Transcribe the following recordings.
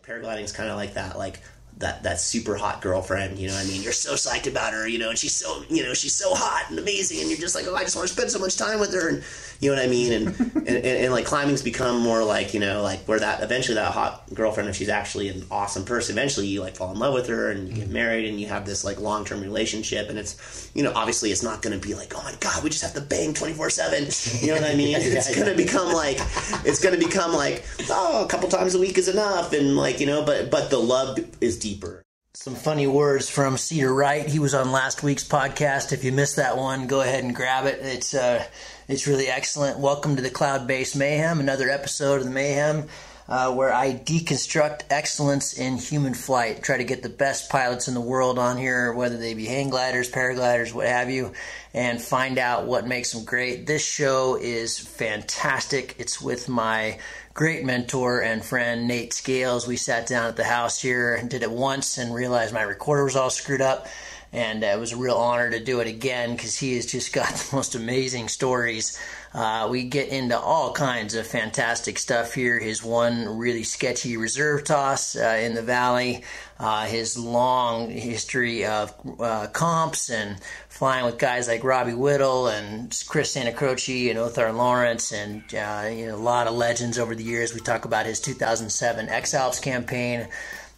paragliding's kind of like that, that super hot girlfriend, you know what I mean? You're so psyched about her, you know, and she's so, you know, she's so hot and amazing, and you're just like, oh, I just want to spend so much time with her, and you know what I mean? And like climbing's become more like, you know, like where that eventually that hot girlfriend, if she's actually an awesome person, eventually you like fall in love with her and you get married and you have this like long-term relationship, and it's, you know, obviously it's not going to be like, oh my God, we just have to bang 24/7, you know what I mean? It's going to become like, oh, a couple times a week is enough, and like, you know, but the love is deeper. Some funny words from Cedar Wright. He was on last week's podcast. If you missed that one, go ahead and grab it. It's really excellent. Welcome to the Cloud-Based Mayhem, another episode of the Mayhem, where I deconstruct excellence in human flight. Try to get the best pilots in the world on here, whether they be hang gliders, paragliders, what have you, and find out what makes them great. This show is fantastic. It's with my great mentor and friend, Nate Scales. We sat down at the house here and did it once and realized my recorder was all screwed up. And it was a real honor to do it again because he has just got the most amazing stories. We get into all kinds of fantastic stuff here. His one really sketchy reserve toss in the valley, his long history of comps and flying with guys like Robbie Whittle and Chris Santacroce and Othar Lawrence, and you know, a lot of legends over the years. We talk about his 2007 X-Alps campaign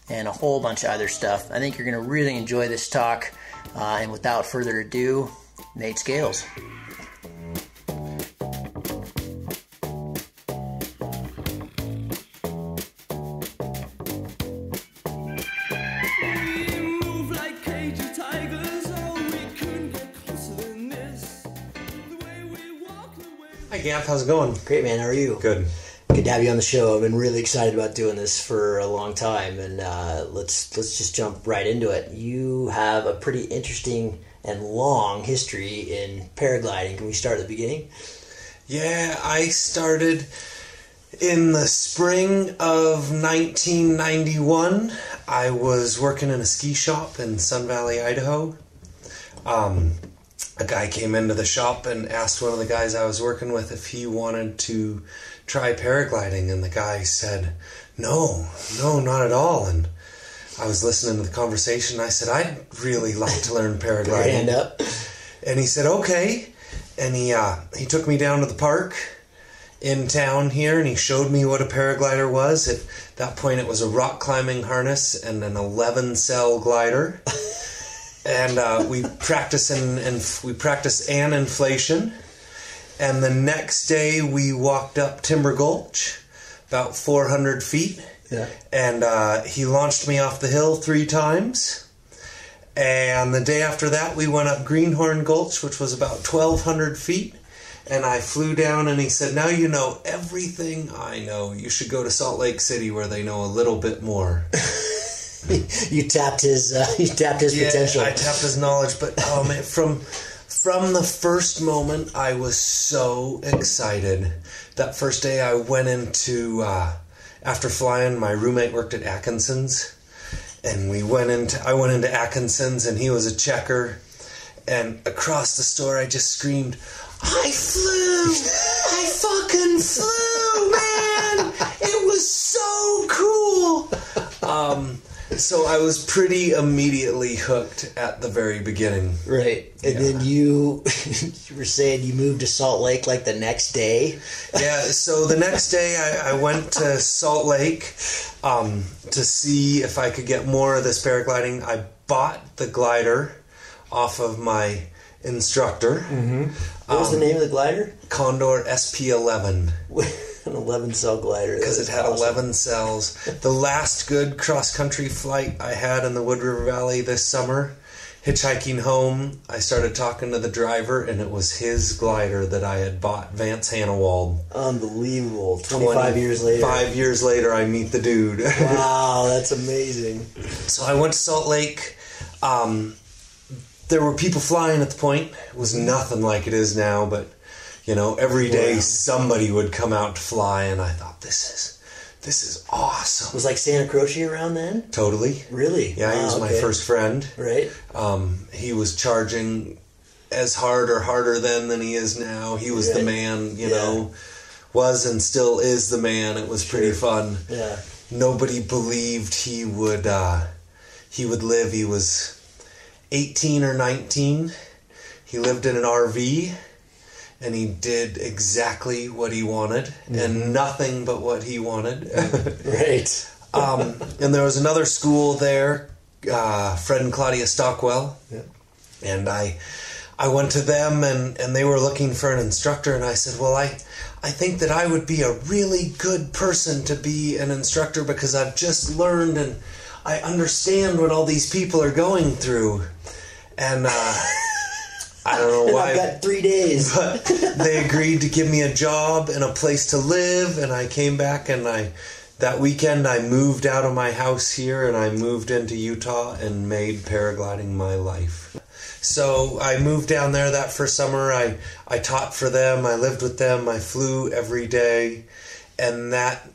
and a whole bunch of other stuff. I think you're going to really enjoy this talk. And without further ado, Nate Scales. Hi Gav, how's it going? Great, man. How are you? Good. Good to have you on the show. I've been really excited about doing this for a long time, and let's just jump right into it. You have a pretty interesting and long history in paragliding. Can we start at the beginning? Yeah, I started in the spring of 1991. I was working in a ski shop in Sun Valley, Idaho. A guy came into the shop and asked one of the guys I was working with if he wanted to try paragliding, and the guy said, no, not at all. And I was listening to the conversation. I said, I'd really like to learn paragliding. Hand up. And he said, okay. And he took me down to the park in town here, and he showed me what a paraglider was. At that point, it was a rock climbing harness and an 11-cell glider. And we practice an inflation. And the next day we walked up Timber Gulch, about 400 feet. Yeah. And he launched me off the hill 3 times. And the day after that we went up Greenhorn Gulch, which was about 1,200 feet. And I flew down, and he said, now you know everything I know. You should go to Salt Lake City where they know a little bit more. You tapped his potential. I tapped his knowledge, but oh man, from the first moment, I was so excited. That first day, I went into after flying. My roommate worked at Atkinson's, and I went into Atkinson's, and he was a checker. And across the store, I just screamed, "I flew! I fucking flew, man! It was so cool!" So I was pretty immediately hooked at the very beginning. Right. And then you were saying you moved to Salt Lake like the next day? Yeah, so the next day I went to Salt Lake to see if I could get more of this paragliding. I bought the glider off of my instructor. Mm-hmm. What was the name of the glider? Condor SP11. An 11-cell glider. Because it had awesome. 11 cells. The last good cross-country flight I had in the Wood River Valley this summer, hitchhiking home, I started talking to the driver, and it was his glider that I had bought, Vance Hannawald. Unbelievable. 25 years later. 5 years later, I meet the dude. Wow, that's amazing. So I went to Salt Lake. There were people flying at the point. It was nothing like it is now, but you know, every day somebody would come out to fly, and I thought, this is awesome. Was like Santacroce around then? Totally. Really? Yeah, he was my first friend. Right. He was charging as hard or harder then than he is now. He was the man, you know, was and still is the man. It was pretty fun. Yeah. nobody believed he would live. He was 18 or 19. He lived in an RV, and he did exactly what he wanted, and nothing but what he wanted. Right. And there was another school there, Fred and Claudia Stockwell, and I went to them, and they were looking for an instructor, and I said, well, I think that I would be a really good person to be an instructor because I've just learned and I understand what all these people are going through. And I don't know why. I've got 3 days. But they agreed to give me a job and a place to live, and I came back, and that weekend I moved out of my house here and I moved into Utah and made paragliding my life. So I moved down there that first summer. I taught for them. I lived with them. I flew every day. And that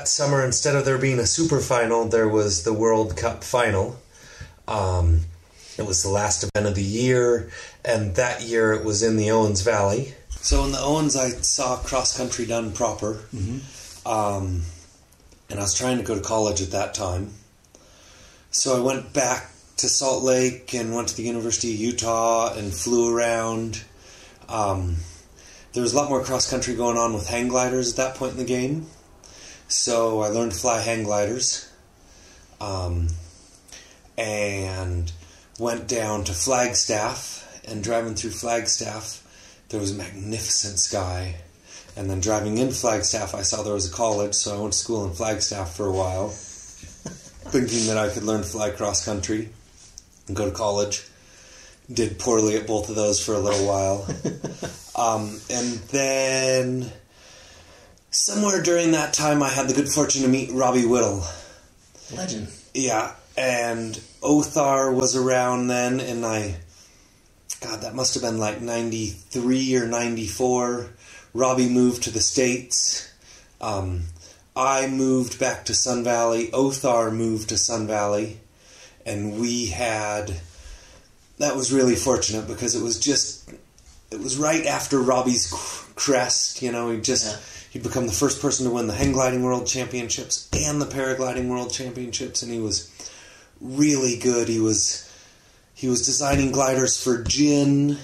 summer, instead of there being a super final, there was the World Cup final. It was the last event of the year. And that year it was in the Owens Valley. So in the Owens, I saw cross country done proper. And I was trying to go to college at that time. So I went back to Salt Lake and went to the University of Utah and flew around. There was a lot more cross-country going on with hang gliders at that point in the game. So I learned to fly hang gliders. And went down to Flagstaff, and driving through Flagstaff, there was a magnificent sky. And then driving into Flagstaff, I saw there was a college, so I went to school in Flagstaff for a while, thinking that I could learn to fly cross-country and go to college. Did poorly at both of those for a little while. And then somewhere during that time, I had the good fortune to meet Robbie Whittle. Legend. Yeah, and Othar was around then, and God, that must have been like 93 or 94. Robbie moved to the States. I moved back to Sun Valley. Othar moved to Sun Valley. And that was really fortunate because it was right after Robbie's crest. You know, he'd become the first person to win the hang gliding world championships and the paragliding world championships, and he was really good. He was designing gliders for Gin.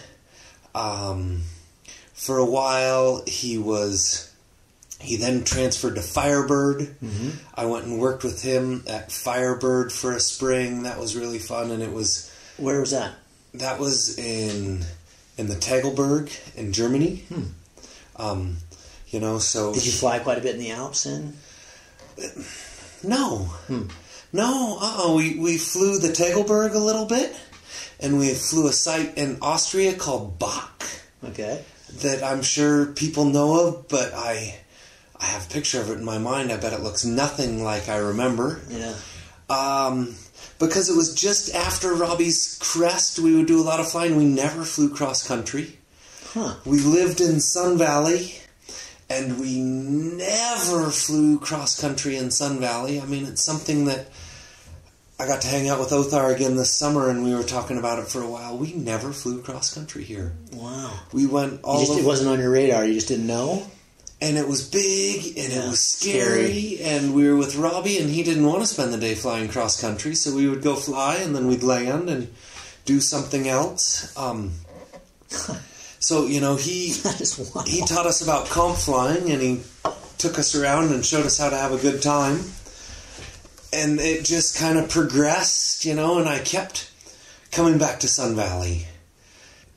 For a while, he then transferred to Firebird. I went and worked with him at Firebird for a spring. That was really fun, and it was... Where was that? That was in the Tagelberg in Germany. You know, so... Did you fly quite a bit in the Alps then? No. No, we flew the Tagelberg a little bit, and we flew a site in Austria called Bach. Okay. That I'm sure people know of, but I have a picture of it in my mind. I bet it looks nothing like I remember. Yeah. Because it was just after Robbie's crest, we would do a lot of flying. We never flew cross-country. Huh. We lived in Sun Valley, and we never flew cross-country in Sun Valley. I mean, it's something that I got to hang out with Othar again this summer, and we were talking about it for a while. We never flew cross-country here. Wow. We went all over. It wasn't on your radar. You just didn't know? And it was big, and it was scary, and we were with Robbie, and he didn't want to spend the day flying cross-country, so we would go fly, and then we'd land and do something else. So, you know, he taught us about comp flying, and he took us around and showed us how to have a good time. And it just kind of progressed, you know, and I kept coming back to Sun Valley.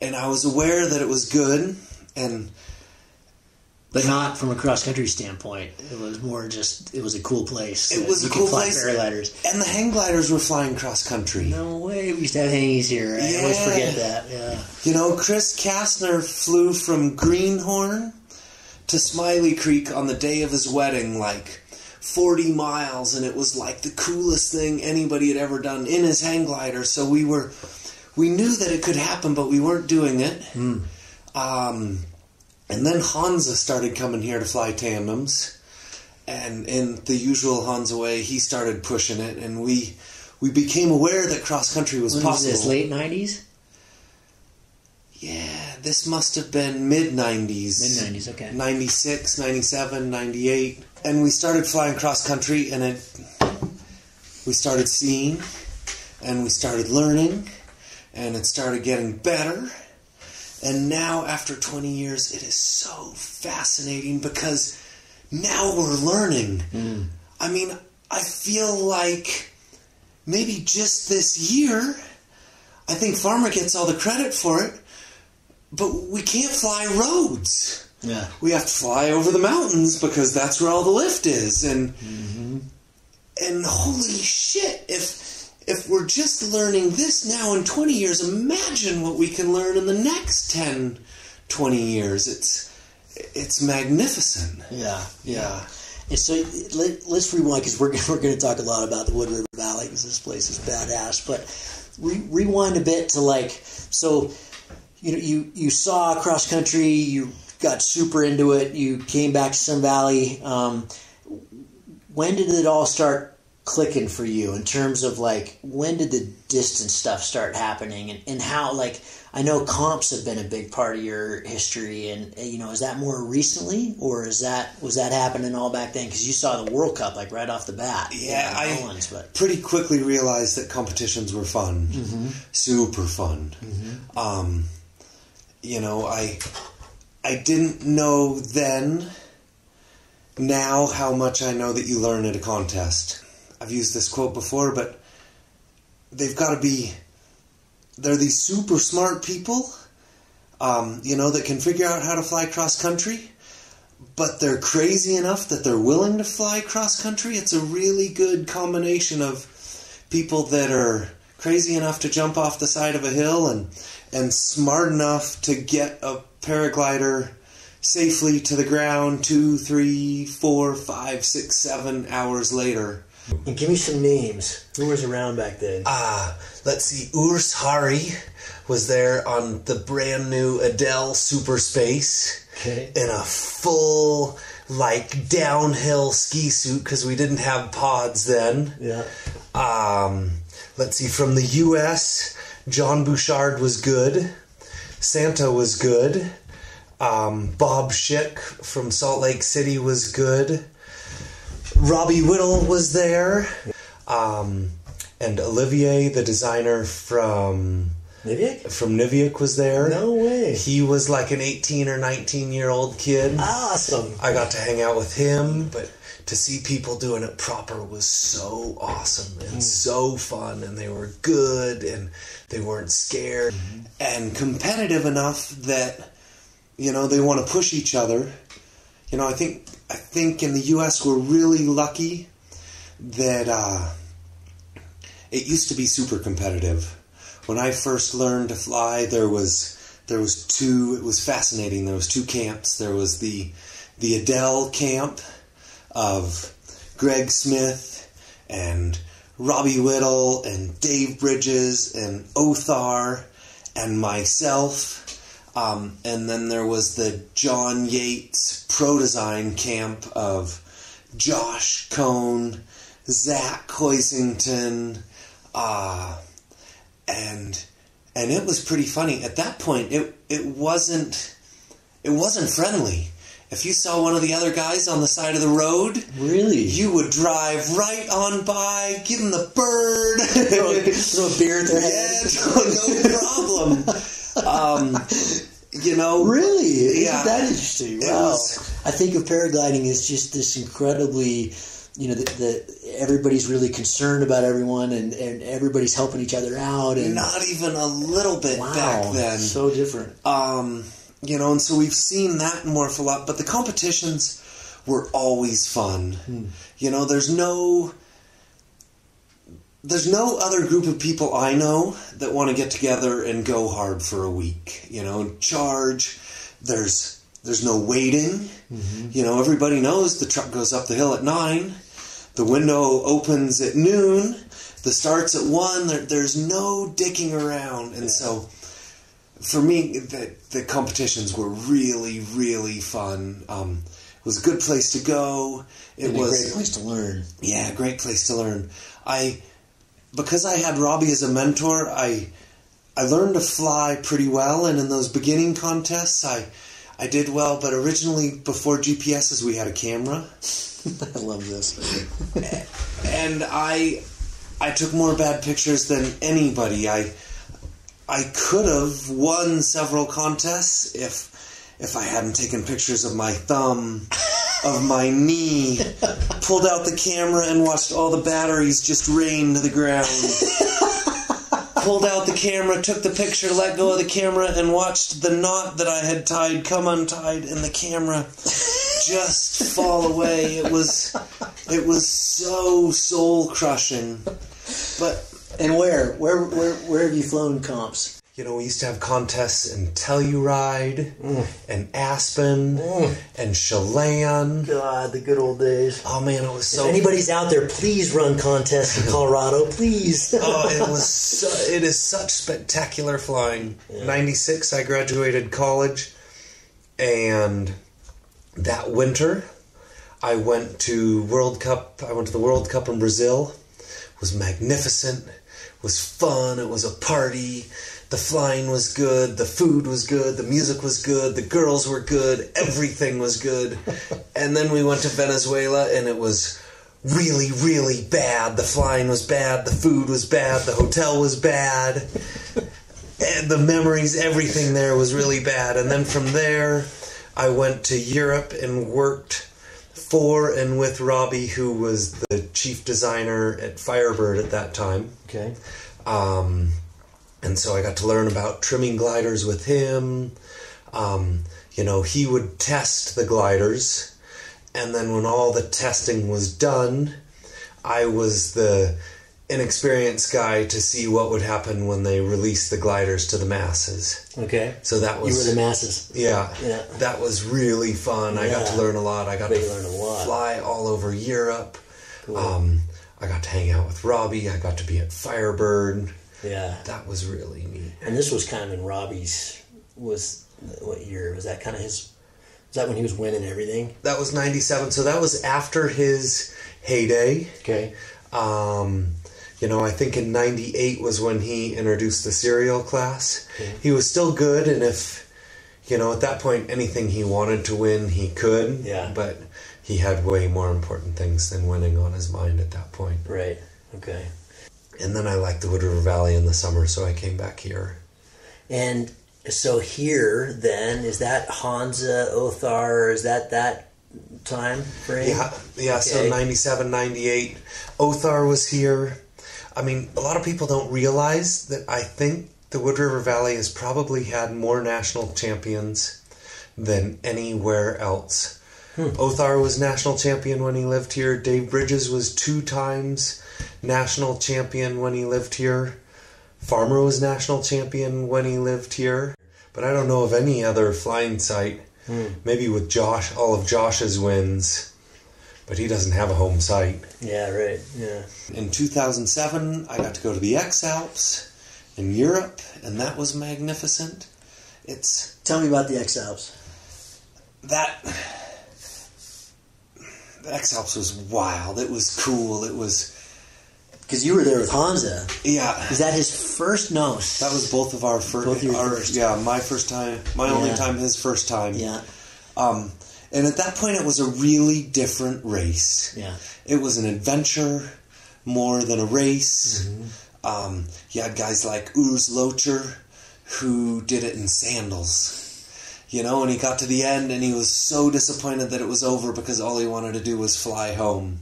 And I was aware that it was good, but not from a cross-country standpoint. It was more just, it was a cool place. It was a cool place. Paragliders. And the hang gliders were flying cross-country. No way. We used to have hangies here. I always forget that. Yeah. You know, Chris Kastner flew from Greenhorn to Smiley Creek on the day of his wedding, like 40 miles, and it was like the coolest thing anybody had ever done in his hang glider. So we knew that it could happen, but we weren't doing it. And then Hansa started coming here to fly tandems, and in the usual Hansa way, he started pushing it, and we became aware that cross country was possible. Was this late 90s? this must have been mid-90s. Mid-90s, okay. 96, 97, 98. And we started flying cross-country, and we started seeing, and we started learning, and it started getting better. And now, after 20 years, it is so fascinating because now we're learning. I mean, I feel like maybe just this year, I think Farmer gets all the credit for it, but we can't fly roads. Yeah. We have to fly over the mountains because that's where all the lift is. And holy shit, if we're just learning this now in 20 years, imagine what we can learn in the next 10, 20 years. It's magnificent. Yeah. And so let's rewind, because we're going to talk a lot about the Wood River Valley because this place is badass. But rewind a bit to so you saw cross country, you got super into it, you came back to Sun Valley. When did it all start clicking for you in terms of when did the distance stuff start happening, and how I know comps have been a big part of your history, and is that more recently, or was that happening all back then because you saw the World Cup right off the bat? I pretty quickly realized that competitions were fun, super fun. I didn't know then, now how much I know that you learn at a contest. I've used this quote before, but they've got to be, they're these super smart people, that can figure out how to fly cross country, but they're crazy enough that they're willing to fly cross country. It's a really good combination of people that are crazy enough to jump off the side of a hill and smart enough to get a paraglider safely to the ground 2, 3, 4, 5, 6, 7 hours later. And give me some names. Who was around back then? Let's see. Urs Hari was there on the brand new Adele Super Space in a full downhill ski suit because we didn't have pods then. Yeah. Let's see. From the U.S., John Bouchard was good. Santa was good. Bob Schick from Salt Lake City was good. Robbie Whittle was there. And Olivier, the designer from Niviuk was there. No way. He was an 18 or 19-year-old kid. Awesome. I got to hang out with him, but to see people doing it proper was so awesome and so fun, and they were good and they weren't scared and competitive enough that they want to push each other. I think in the U.S. we're really lucky that it used to be super competitive. When I first learned to fly, there was two. It was fascinating. There was two camps. There was the Adele camp of Greg Smith and Robbie Whittle and Dave Bridges and Othar and myself. And then there was the John Yates Pro Design camp of Josh Cohn, Zach Hoisington, and it was pretty funny. At that point, it wasn't friendly. If you saw one of the other guys on the side of the road, really, you would drive right on by, give them the bird, throw a beer in their head. No problem. Really? Yeah. Isn't that interesting? Wow. I think of paragliding as just this incredibly, everybody's really concerned about everyone and everybody's helping each other out. And not even a little bit back then. So different. And so we've seen that morph a lot, but the competitions were always fun. There's no other group of people I know that want to get together and go hard for a week. Charge. There's no waiting. Everybody knows the truck goes up the hill at 9. The window opens at noon. The start's at 1. There's no dicking around. And so for me, the competitions were really, really fun. It was a good place to go. It was a great place to learn. Yeah, great place to learn. Because I had Robbie as a mentor, I I learned to fly pretty well, and in those beginning contests, I did well. But originally, before GPSs, we had a camera. I love this. And I took more bad pictures than anybody. I could have won several contests if I hadn't taken pictures of my thumb, of my knee, pulled out the camera and watched all the batteries just rain to the ground. Pulled out the camera, took the picture, let go of the camera, and watched the knot that I had tied come untied, and the camera just fall away. It was so soul-crushing. And where have you flown comps? You know, we used to have contests in Telluride, and Aspen, and Chelan. God, the good old days. Oh man, it was so... If anybody's out there, please run contests in Colorado, please. It is such spectacular flying. Yeah. 96, I graduated college, and that winter, I went to the World Cup in Brazil. It was magnificent. It was fun. It was a party. The flying was good, the food was good, the music was good, the girls were good, everything was good. And then we went to Venezuela, and it was really, really bad. The flying was bad, the food was bad, the hotel was bad, and the memories, everything there was really bad. And then from there, I went to Europe and worked for and with Robbie, who was the chief designer at Firebird at that time. Okay. And so I got to learn about trimming gliders with him. You know, he would test the gliders, and then when all the testing was done, I was the inexperienced guy to see what would happen when they released the gliders to the masses. Okay. So that was... You were the masses. Yeah. That was really fun. I got to learn a lot. I got to fly all over Europe. Cool. I got to hang out with Robbie. I got to be at Firebird. Yeah. That was really neat. And this was kind of in Robbie's, what year? Was that kind of his, was that when he was winning everything? That was 97, so that was after his heyday. Okay. You know, I think in 98 was when he introduced the serial class. Okay. He was still good, and if, you know, at that point, anything he wanted to win, he could. Yeah. But he had way more important things than winning on his mind at that point. Right. Okay. And then I liked the Wood River Valley in the summer, so I came back here. And so here, then, is that Hansa, Othar, is that time frame? Yeah, okay. So 97, 98. Othar was here. I mean, a lot of people don't realize that I think the Wood River Valley has probably had more national champions than anywhere else. Othar was national champion when he lived here. Dave Bridges was 2 times national champion when he lived here. Farmer was national champion when he lived here. But I don't know of any other flying site. Maybe with Josh, all of Josh's wins. But he doesn't have a home site. Yeah, right. Yeah. In 2007, I got to go to the X-Alps in Europe, and that was magnificent. Tell me about the X-Alps. The X-Alps was wild. It was cool. It was... Because you were there with Hansa. Yeah. Is that his first? No. That was both of our first. Both your first. Yeah, my first time. My only time, his first time. Yeah. And at that point, it was a really different race. Yeah. It was an adventure more than a race. Mm-hmm. You had guys like Urs Locher who did it in sandals. You know, and he got to the end and he was so disappointed that it was over because all he wanted to do was fly home.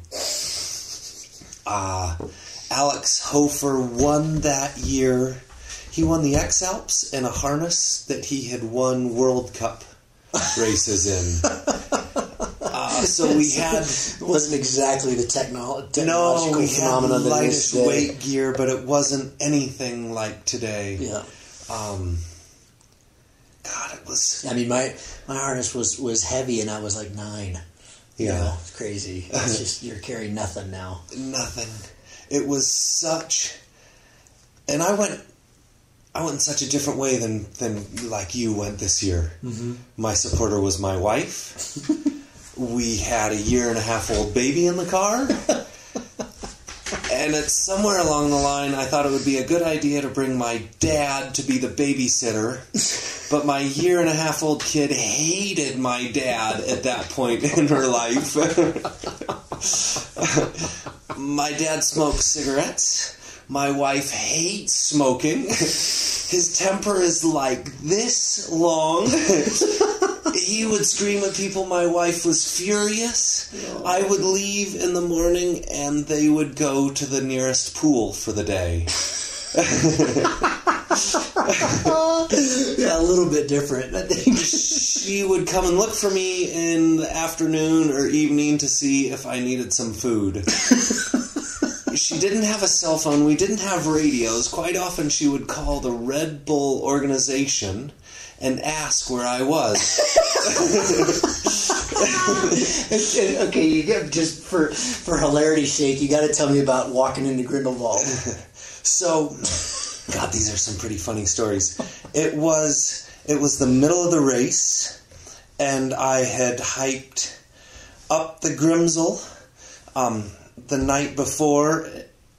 Alex Hofer won that year. He won the X-Alps in a harness that he had won World Cup races in. So we had... It wasn't exactly the technological no, we phenomenon had that it is lightest weight gear, but it wasn't anything like today. Yeah. God, it was... I mean, my harness was heavy, and I was like 9. Yeah. You know, it's crazy. It's just, you're carrying nothing now. Nothing. It was such... And I went in such a different way than like you went this year. Mm-hmm. My supporter was my wife. We had a 1.5-year-old baby in the car. And it's somewhere along the line, I thought it would be a good idea to bring my dad to be the babysitter. But my 1.5-year-old kid hated my dad at that point in her life. My dad smokes cigarettes. My wife hates smoking. His temper is like this long. He would scream at people. My wife was furious. I would leave in the morning and they would go to the nearest pool for the day. Yeah, a little bit different, I think. She would come and look for me in the afternoon or evening to see if I needed some food. She didn't have a cell phone. We didn't have radios. Quite often she would call the Red Bull organization and ask where I was. Okay, you get, just for hilarity's sake, you got to tell me about walking into Grindelwald. So, God, these are some pretty funny stories. It was the middle of the race, and I had hiked up the Grimsel the night before,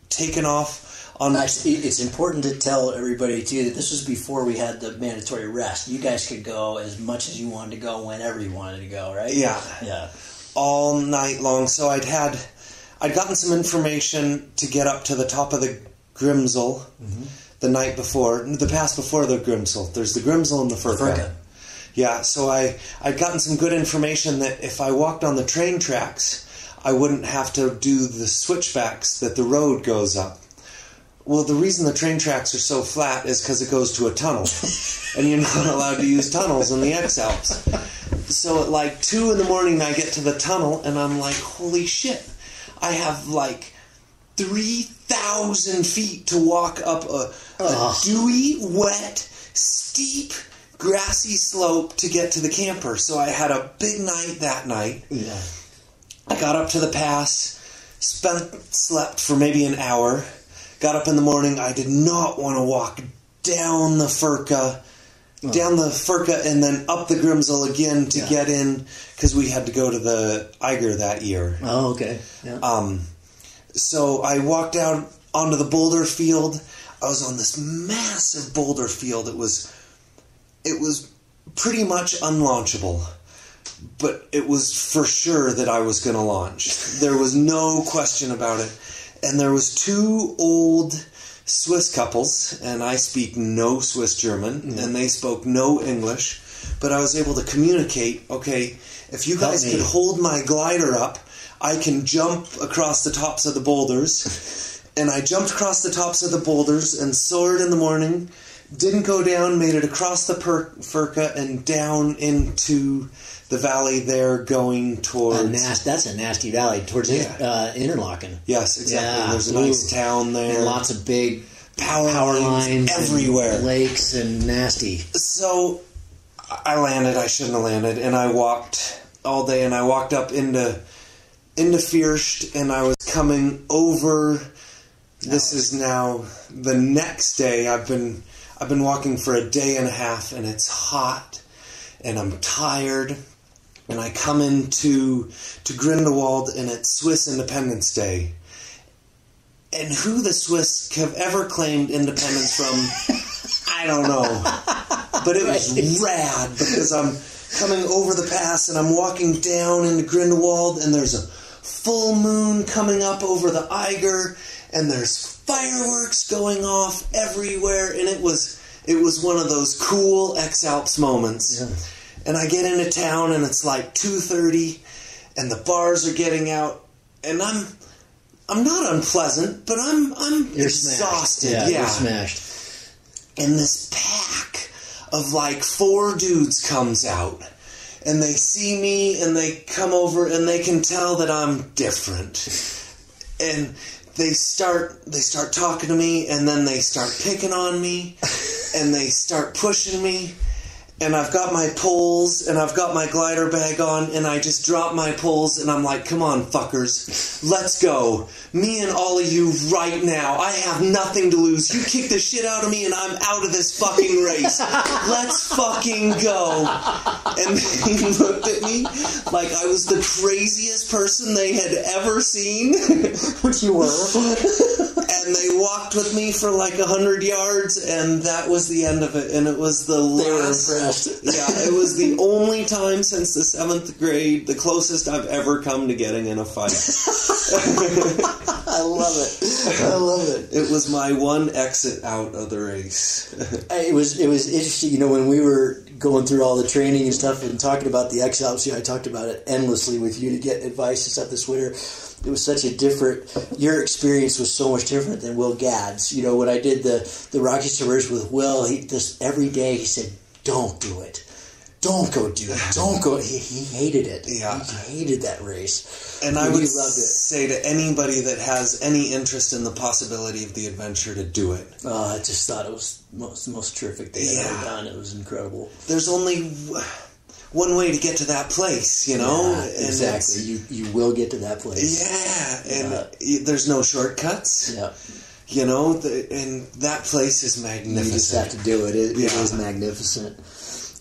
taken off on... It's important to tell everybody, too, that this was before we had the mandatory rest. You guys could go as much as you wanted to go, whenever you wanted to go, right? Yeah. Yeah. All night long. So I'd gotten some information to get up to the top of the Grimsel the night before, the pass before the Grimsel. There's the Grimsel and the Furka. Yeah, so I'd gotten some good information that if I walked on the train tracks, I wouldn't have to do the switchbacks that the road goes up. Well, the reason the train tracks are so flat is because it goes to a tunnel. And you're not allowed to use tunnels in the X-Alps. So at like 2 in the morning, I get to the tunnel, and I'm like, holy shit. I have like 3,000 feet to walk up a dewy, wet, steep, grassy slope to get to the camper. So I had a big night that night. Yeah. I got up to the pass, slept for maybe an hour, got up in the morning. I did not want to walk down the Furka, and then up the Grimsel again to get in, because we had to go to the Eiger that year. Oh, okay. Yeah. So I walked out onto the boulder field. I was on this massive boulder field. It was pretty much unlaunchable. But it was for sure that I was going to launch. There was no question about it. And there was 2 old Swiss couples, and I speak no Swiss German, and they spoke no English. But I was able to communicate, okay, if you guys could hold my glider up, I can jump across the tops of the boulders. And I jumped across the tops of the boulders and soared in the morning. Didn't go down, made it across the Furka and down into the valley there, going towards... That's a nasty valley, towards Interlaken. Yes, exactly. Yeah, there's a nice town there. And lots of big power lines everywhere. And lakes and nasty. So I landed. I shouldn't have landed. And I walked all day, and I walked up into Fürst, and I was coming over... This is now the next day. I've been walking for a day and a half, and it's hot, and I'm tired, and I come into Grindelwald, and it's Swiss Independence Day. And who the Swiss have ever claimed independence from, I don't know. But it was rad, because I'm coming over the pass, and I'm walking down into Grindelwald, and there's a full moon coming up over the Eiger, and there's fireworks going off everywhere, and it was one of those cool X-Alps moments. Yeah. And I get into town, and it's like 2:30, and the bars are getting out, and I'm not unpleasant, but I'm You're exhausted. Smashed. Yeah, you're smashed. And this pack of like 4 dudes comes out, and they see me, and they come over, and they can tell that I'm different, and they start talking to me, and then they start picking on me, and they start pushing me, and I've got my poles, and I've got my glider bag on, and I just drop my poles, and I'm like, come on, fuckers, let's go. Me and all of you right now. I have nothing to lose. You kick the shit out of me, and I'm out of this fucking race. Let's fucking go. And they looked at me like I was the craziest person they had ever seen. Which you were. And they walked with me for like 100 yards, and that was the end of it. And it was the last. They were impressed. Yeah, it was the only time since the 7th grade, the closest I've ever come to getting in a fight. I love it. I love it. It was my one exit out of the race. It was interesting, you know, when we were going through all the training and stuff and talking about the X-Alps, I talked about it endlessly with you to get advice and stuff this winter. It was such a different, your experience was so much different than Will Gadd's. You know, when I did the Rocky Submerge with Will, every day he said, don't do it. Don't go do it. Don't go. He hated it. Yeah. He hated that race. And I would say to anybody that has any interest in the possibility of the adventure to do it. I just thought it was the most terrific thing I've ever done. It was incredible. There's only one way to get to that place, you know? Yeah, exactly. You will get to that place. Yeah. And there's no shortcuts. Yeah. You know? And that place is magnificent. You just have to do it. It is magnificent.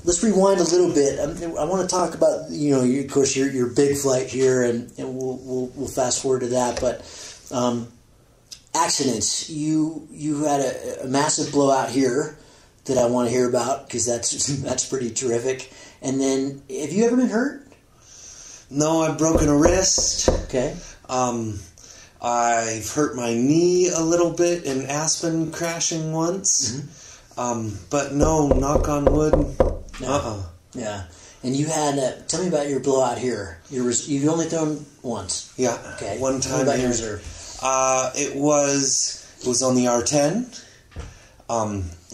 Let's rewind a little bit. I want to talk about, you know, of course, your big flight here, and we'll fast forward to that. But accidents. You had a massive blowout here that I want to hear about because that's pretty terrific. And then, have you ever been hurt? No, I've broken a wrist. Okay. I've hurt my knee a little bit in Aspen crashing once. Mm-hmm. But no, knock on wood. No. Yeah. And you had, tell me about your blowout here. You've only thrown once. Yeah. Okay. One time. What about your reserve? It was on the R10.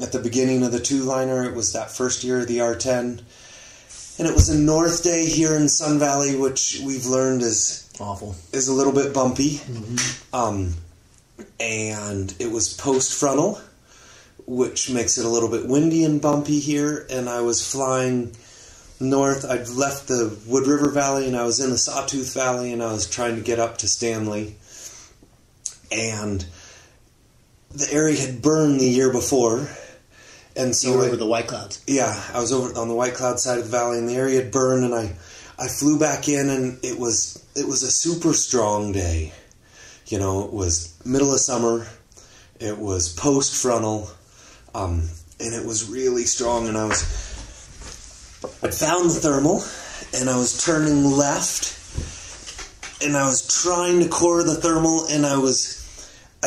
At the beginning of the two-liner, it was that first year of the R10. And it was a north day here in Sun Valley, which we've learned is awful. Is a little bit bumpy. Mm-hmm. And it was post-frontal, which makes it a little bit windy and bumpy here, and I was flying north. I'd left the Wood River Valley, and I was in the Sawtooth Valley, and I was trying to get up to Stanley. And the area had burned the year before, and so you were over the White Clouds. Yeah, I was over on the White Cloud side of the valley, and the area had burned, and I flew back in, and it was a super strong day. You know, it was middle of summer, it was post-frontal, and it was really strong, and I found the thermal, and I was turning left, and I was trying to core the thermal, and I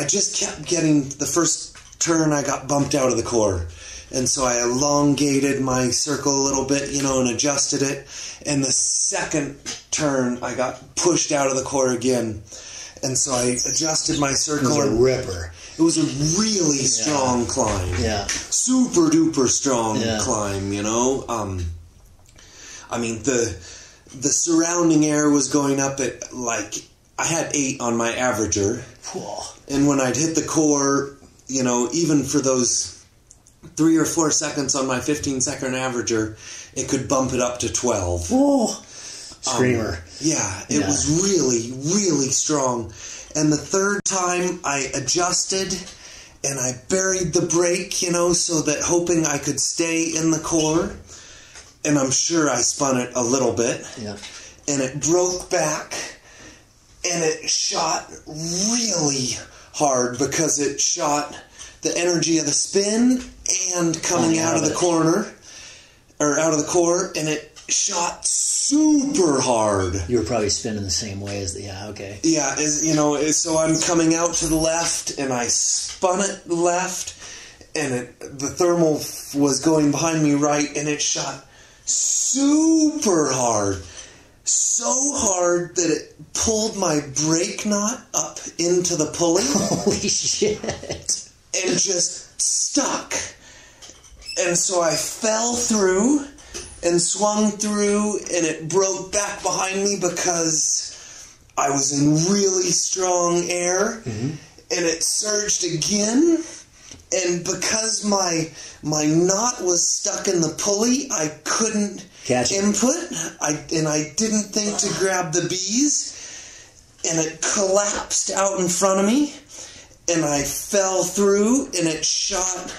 just kept getting, the first turn I got bumped out of the core, and so I elongated my circle a little bit, you know, and adjusted it, and the second turn I got pushed out of the core again, and so I adjusted my circle. It was a ripper. It was a really strong climb. Yeah. Super duper strong climb, you know. I mean, the surrounding air was going up at, like, I had 8 on my averager. Whoa. And when I'd hit the core, you know, even for those 3 or 4 seconds on my 15-second averager, it could bump it up to 12. Whoa. Screamer. It was really, really strong. And the third time I adjusted and I buried the brake, you know, so that hoping I could stay in the core. And I'm sure I spun it a little bit. Yeah. And it broke back and it shot really hard because it shot the energy of the spin and coming out of the corner, or out of the core, and it shot super hard. You were probably spinning the same way as so I'm coming out to the left, and I spun it left, and the thermal was going behind me right, and it shot super hard. So hard that it pulled my brake knot up into the pulley. Holy shit. And just stuck. And so I fell through and swung through, and it broke back behind me because I was in really strong air, and it surged again, And because my knot was stuck in the pulley, I couldn't input. I didn't think to grab the bees, and it collapsed out in front of me, and I fell through, and it shot.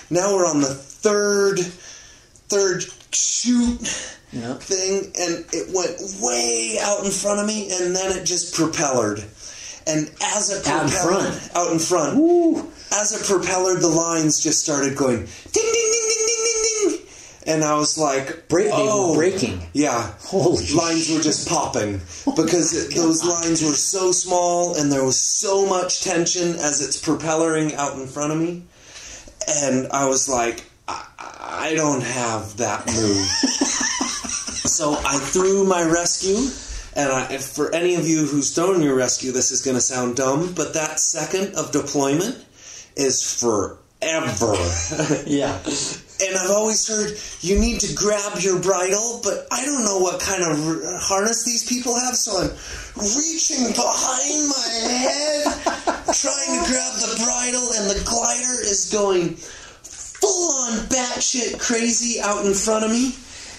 Now we're on the third shoot thing, and it went way out in front of me, and then it just propellered. And as it propellered out in front, Woo. As it propellered, the lines just started going ding, ding, ding, ding, ding, ding, ding. And I was like, They were breaking. Yeah. Holy lines were just popping because those lines were so small and there was so much tension as it's propelling out in front of me. And I was like, I don't have that move. So I threw my rescue. And for any of you who's thrown your rescue, this is going to sound dumb, but that second of deployment is forever. Yeah. And I've always heard you need to grab your bridle, but I don't know what kind of harness these people have, so I'm reaching behind my head, trying to grab the bridle, and the glider is going full-on batshit crazy out in front of me.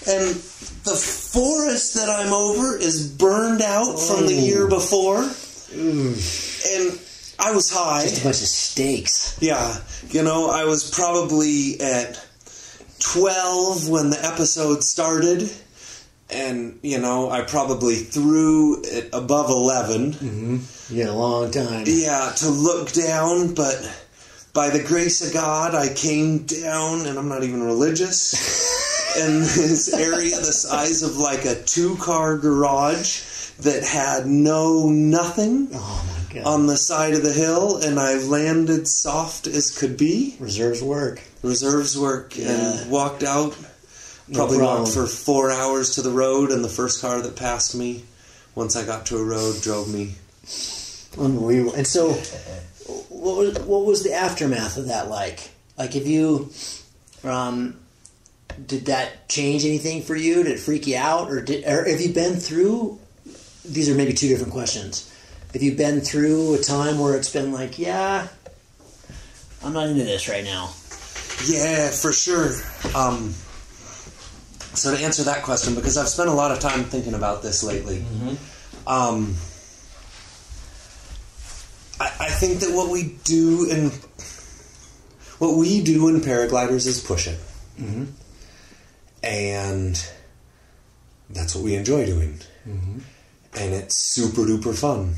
And the forest that I'm over is burned out from the year before. And I was high. Just a bunch of steaks. Yeah. I was probably at 12 when the episode started. And, I probably threw it above 11. Mm-hmm. Yeah, a long time. Yeah, to look down, but by the grace of God, I came down, and I'm not even religious. In this area the size of like a 2-car garage that had nothing on the side of the hill, and I landed soft as could be. Reserves work. And walked out. Probably walked for 4 hours to the road, and the first car that passed me, once I got to a road, drove me. Unbelievable. And so, what was the aftermath of that like? Like, if you... did that change anything for you? Did it freak you out? Or have you been through... These are maybe two different questions. Have you been through a time where it's been like, yeah, I'm not into this right now? Yeah, for sure. So to answer that question, because I've spent a lot of time thinking about this lately, I think that what we do in paragliders is push it. Mm-hmm. And that's what we enjoy doing. Mm-hmm. And it's super duper fun.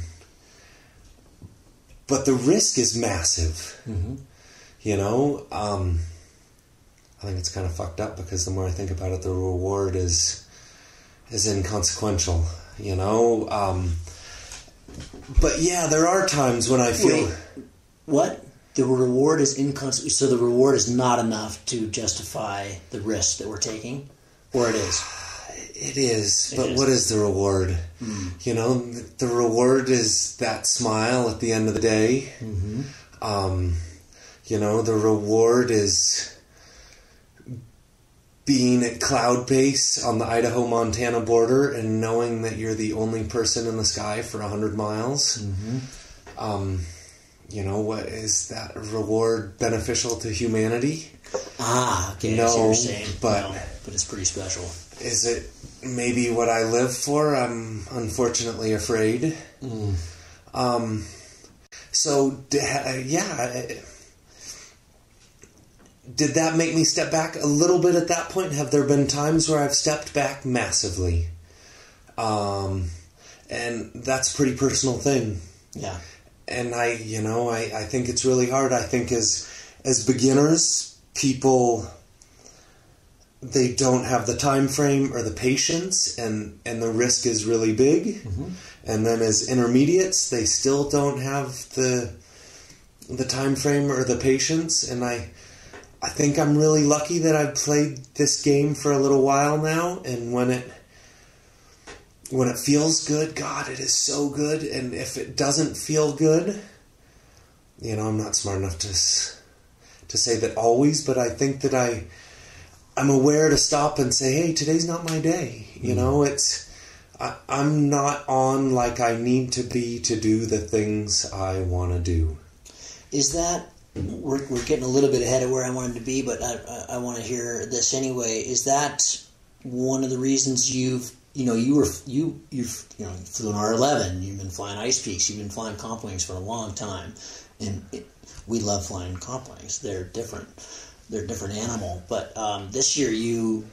But the risk is massive. Mm-hmm. I think it's kind of fucked up because the more I think about it, the reward is inconsequential, But yeah, there are times when I feel... Wait, what? The reward is inconsequential. So the reward is not enough to justify the risk that we're taking? Or it is? It is. But what is the reward? Mm. The reward is that smile at the end of the day. Mm-hmm. The reward is being at cloud base on the Idaho-Montana border and knowing that you're the only person in the sky for 100 miles. Mm-hmm. What is that reward beneficial to humanity? Okay. No, I see what you're saying. but it's pretty special. Is it maybe what I live for? I'm unfortunately afraid. Mm. So, yeah. Did that make me step back a little bit at that point? Have there been times where I've stepped back massively? And that's a pretty personal thing. Yeah. And I think it's really hard. I think as beginners, people, they don't have the time frame or the patience, and the risk is really big. Mm-hmm. And then as intermediates, they still don't have the time frame or the patience. And I think I'm really lucky that I've played this game for a little while now, and when it feels good, God, it is so good. And if it doesn't feel good, I'm not smart enough to say that always, but I think that I'm aware to stop and say, hey, today's not my day. I'm not on like I need to be to do the things I want to do. Is that we're getting a little bit ahead of where I wanted to be, but I want to hear this anyway. Is that one of the reasons you flew an R11, you've been flying Ice Peaks, you've been flying comp wings for a long time, and we love flying comp wings. They're different. They're a different animal. But this year you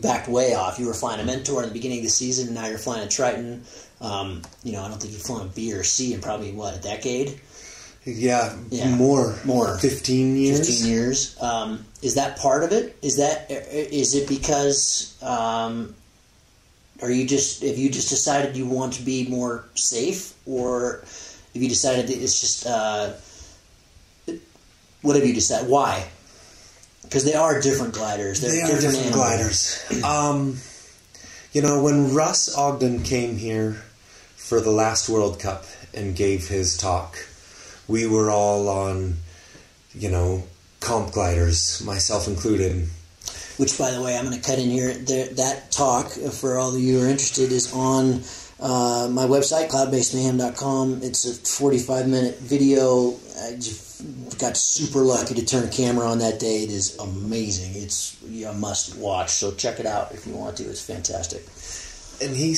backed way off. You were flying a Mentor in the beginning of the season, and now you're flying a Triton. I don't think you've flown a B or C in probably, a decade? Yeah, more. 15 years. 15 years. Is that part of it? Is it because have you just decided you want to be more safe, or have you decided that it's just what have you decided? Why? Because they are different gliders. They are different gliders. When Russ Ogden came here for the last World Cup and gave his talk, we were all on, comp gliders, myself included. Which, by the way, I'm going to cut in here. That talk, for all of you who are interested, is on my website, cloudbasemayhem.com. It's a 45-minute video. I got super lucky to turn a camera on that day. It is amazing. It's a must-watch, so check it out if you want to. It's fantastic. And he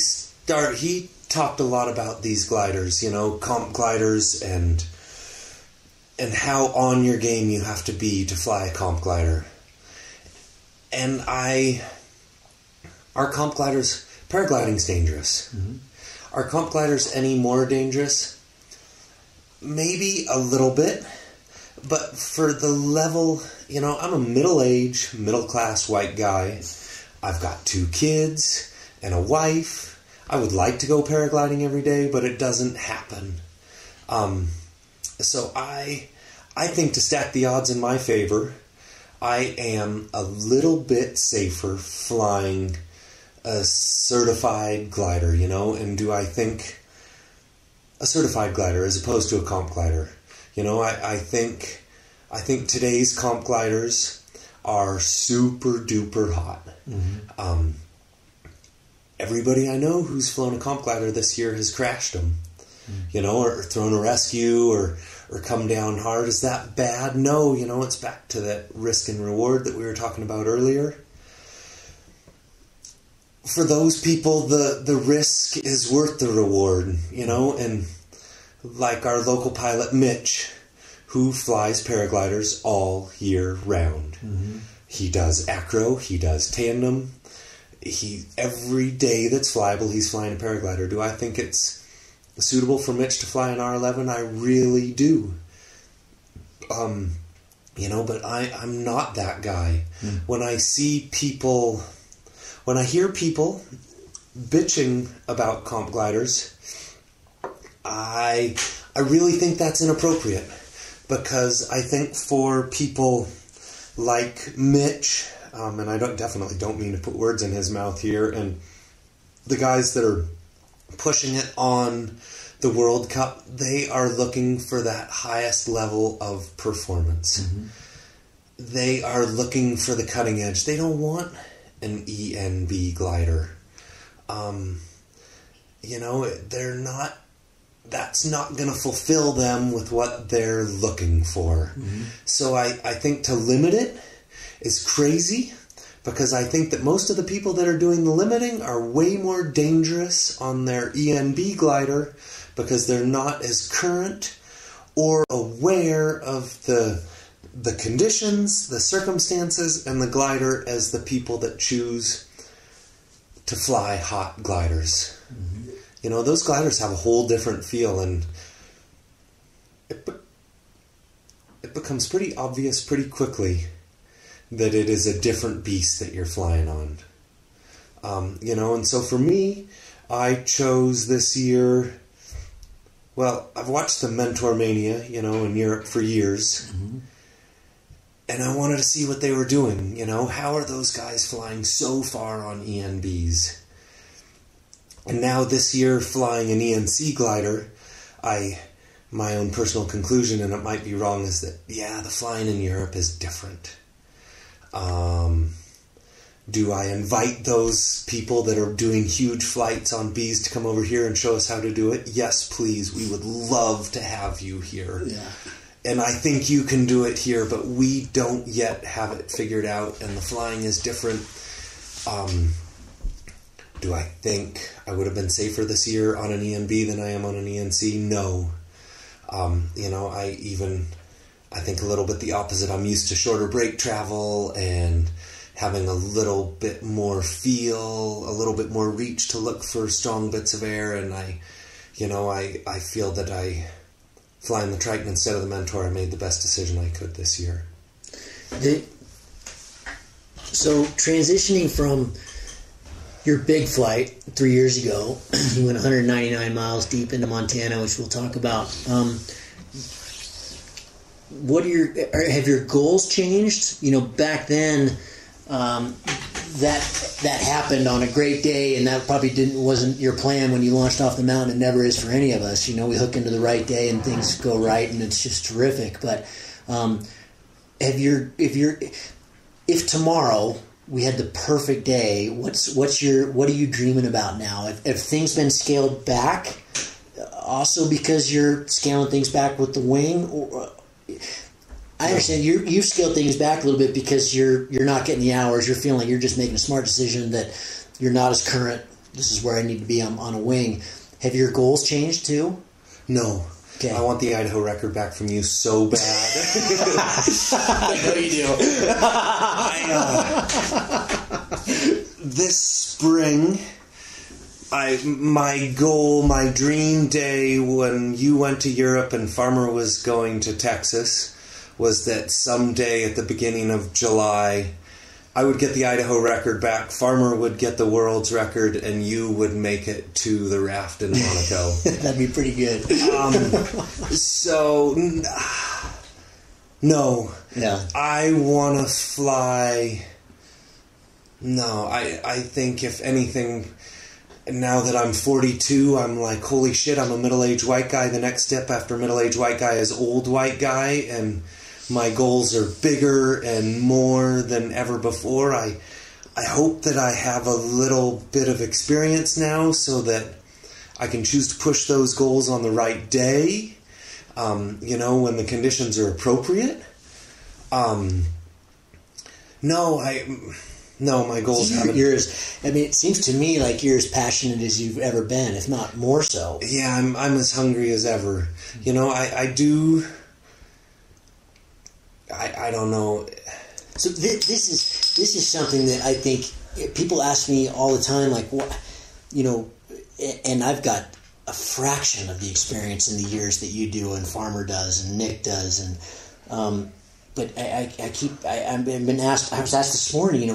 talked a lot about these gliders, comp gliders, and how on your game you have to be to fly a comp glider. And our comp gliders, paragliding's dangerous. Mm-hmm. Are comp gliders any more dangerous? Maybe a little bit, but for the level, I'm a middle-aged, middle-class white guy. I've got 2 kids and a wife. I would like to go paragliding every day, but it doesn't happen. So I think, to stack the odds in my favor, I am a little bit safer flying a certified glider, and do I think a certified glider as opposed to a comp glider? I think today's comp gliders are super duper hot. Mm-hmm. Everybody I know who's flown a comp glider this year has crashed them, or thrown a rescue or come down hard. Is that bad? No, it's back to that risk and reward that we were talking about earlier. For those people, the risk is worth the reward, and like our local pilot, Mitch, who flies paragliders all year round. Mm-hmm. He does acro, he does tandem. Every day that's flyable, he's flying a paraglider. Do I think it's suitable for Mitch to fly an R11? I really do. But I'm not that guy. Mm. When I hear people bitching about comp gliders, I really think that's inappropriate, because I think for people like Mitch, and I definitely don't mean to put words in his mouth here, and the guys that are pushing it on the World Cup, they are looking for that highest level of performance. Mm-hmm. They are looking for the cutting edge. They don't want an ENB glider. They're not, that's not going to fulfill them with what they're looking for. Mm-hmm. So I think to limit it is crazy, because I think that most of the people that are doing the limiting are way more dangerous on their ENB glider, because they're not as current or aware of the conditions, the circumstances, and the glider as the people that choose to fly hot gliders. Mm-hmm. Those gliders have a whole different feel, and it becomes pretty obvious pretty quickly that it is a different beast that you're flying on. And so for me, I chose this year, well, I've watched the Mentor Mania, in Europe for years. Mm-hmm. And I wanted to see what they were doing, how are those guys flying so far on ENBs? And now this year, flying an ENC glider, my own personal conclusion, and it might be wrong, is that, the flying in Europe is different. Do I invite those people that are doing huge flights on Bs to come over here and show us how to do it? Yes, please. We would love to have you here. Yeah. and I think you can do it here, but we don't yet have it figured out, and the flying is different. Do I think I would have been safer this year on an ENB than I am on an ENC? No. I think a little bit the opposite. I'm used to shorter brake travel and having a little bit more feel, a little bit more reach to look for strong bits of air, and I feel that flying the Triton instead of the Mentor, I made the best decision I could this year. So transitioning from your big flight 3 years ago, you went 199 miles deep into Montana, which we'll talk about. Have your goals changed? Back then, that happened on a great day, and that probably wasn't your plan when you launched off the mountain. It never is for any of us. We hook into the right day and things go right, and it's just terrific. But if tomorrow we had the perfect day, what are you dreaming about now? Have things been scaled back? Also because you're scaling things back with the wing, or I understand you've scaled things back a little bit because you're not getting the hours. You're feeling like you're just making a smart decision that you're not as current. This is where I need to be on a wing. Have your goals changed too? No. Okay. I want the Idaho record back from you so bad. I know you do. This spring, my goal, my dream day when you went to Europe and Farmer was going to Texas was that someday at the beginning of July, I would get the Idaho record back, Farmer would get the world's record, and you would make it to the raft in Monaco. That'd be pretty good. No. Yeah. I want to fly. No, I think if anything, now that I'm 42, I'm like, holy shit, I'm a middle-aged white guy. The next step after middle-aged white guy is old white guy, and my goals are bigger and more than ever before. I hope that I have a little bit of experience now so that I can choose to push those goals on the right day, when the conditions are appropriate. No, my goals haven't. It seems to me like you're as passionate as you've ever been, if not more so. Yeah, I'm as hungry as ever. I do. I don't know. So this is something that I think people ask me all the time, like, what, and I've got a fraction of the experience in the years that you do and Farmer does and Nick does, and but I was asked this morning,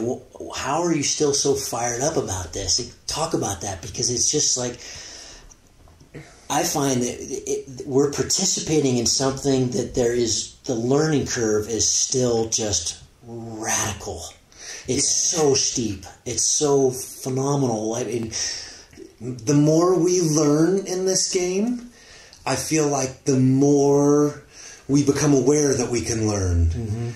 how are you still so fired up about this? Talk about that, because it's just like, I find that we're participating in something that the learning curve is still just radical. It's so steep. It's so phenomenal. I mean, the more we learn in this game, I feel like the more we become aware that we can learn. Mm-hmm.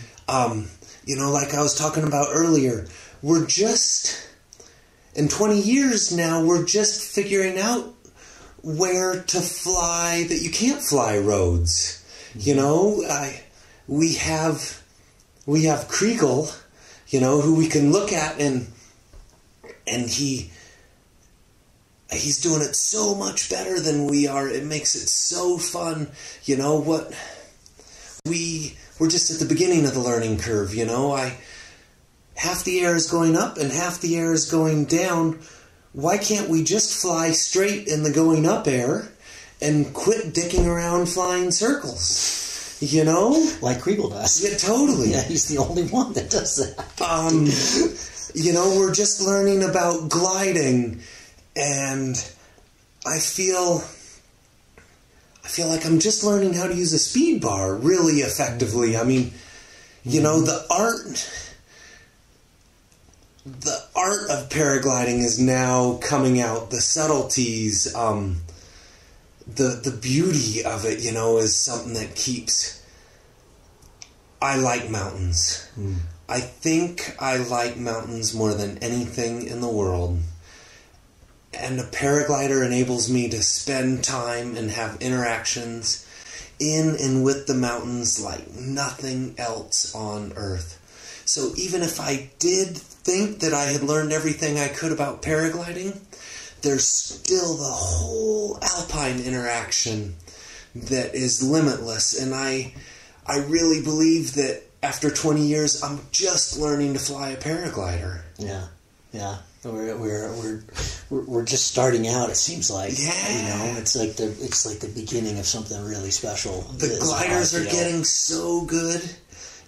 Like I was talking about earlier, we're just, in 20 years now, we're just figuring out where to fly that you can't fly roads. Mm-hmm. We have Kriegel, who we can look at, and he's doing it so much better than we are. It makes it so fun. We're just at the beginning of the learning curve. Half the air is going up and half the air is going down. Why can't we just fly straight in the going up air and quit dicking around flying circles? Like Kriegel does. Yeah, totally. Yeah, he's the only one that does that. We're just learning about gliding, and I feel like I'm just learning how to use a speed bar really effectively. I mean, the art of paragliding is now coming out. The subtleties, the beauty of it, is something that keeps. I like mountains. I think I like mountains more than anything in the world. And a paraglider enables me to spend time and have interactions in and with the mountains like nothing else on earth. So even if I did think that I had learned everything I could about paragliding, there's still the whole alpine interaction that is limitless. And I really believe that after 20 years, I'm just learning to fly a paraglider. Yeah. We're just starting out. It seems like, it's like the beginning of something really special. The gliders are getting so good,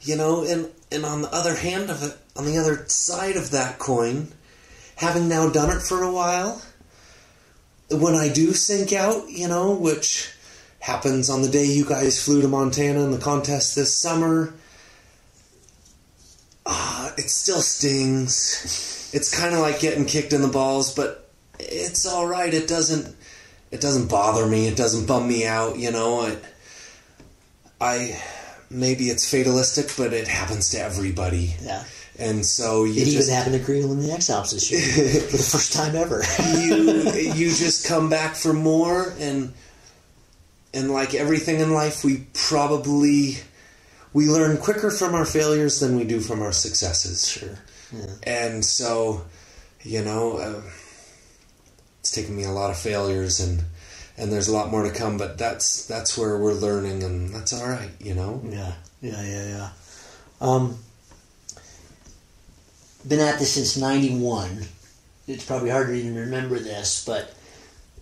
and on the other hand of it, on the other side of that coin, having now done it for a while, when I do sink out, which happens on the day you guys flew to Montana in the contest this summer, it still stings. It's kind of like getting kicked in the balls, but it's all right. It doesn't bother me. It doesn't bum me out. I maybe it's fatalistic, but it happens to everybody. Yeah. And so it even happened to Greenville in the X-Alps this year for the first time ever. you just come back for more, and like everything in life, we learn quicker from our failures than we do from our successes. Sure. Yeah. And so, it's taken me a lot of failures, and there's a lot more to come, but that's where we're learning, and that's all right, Yeah. Been at this since 91. It's probably hard to even remember this, but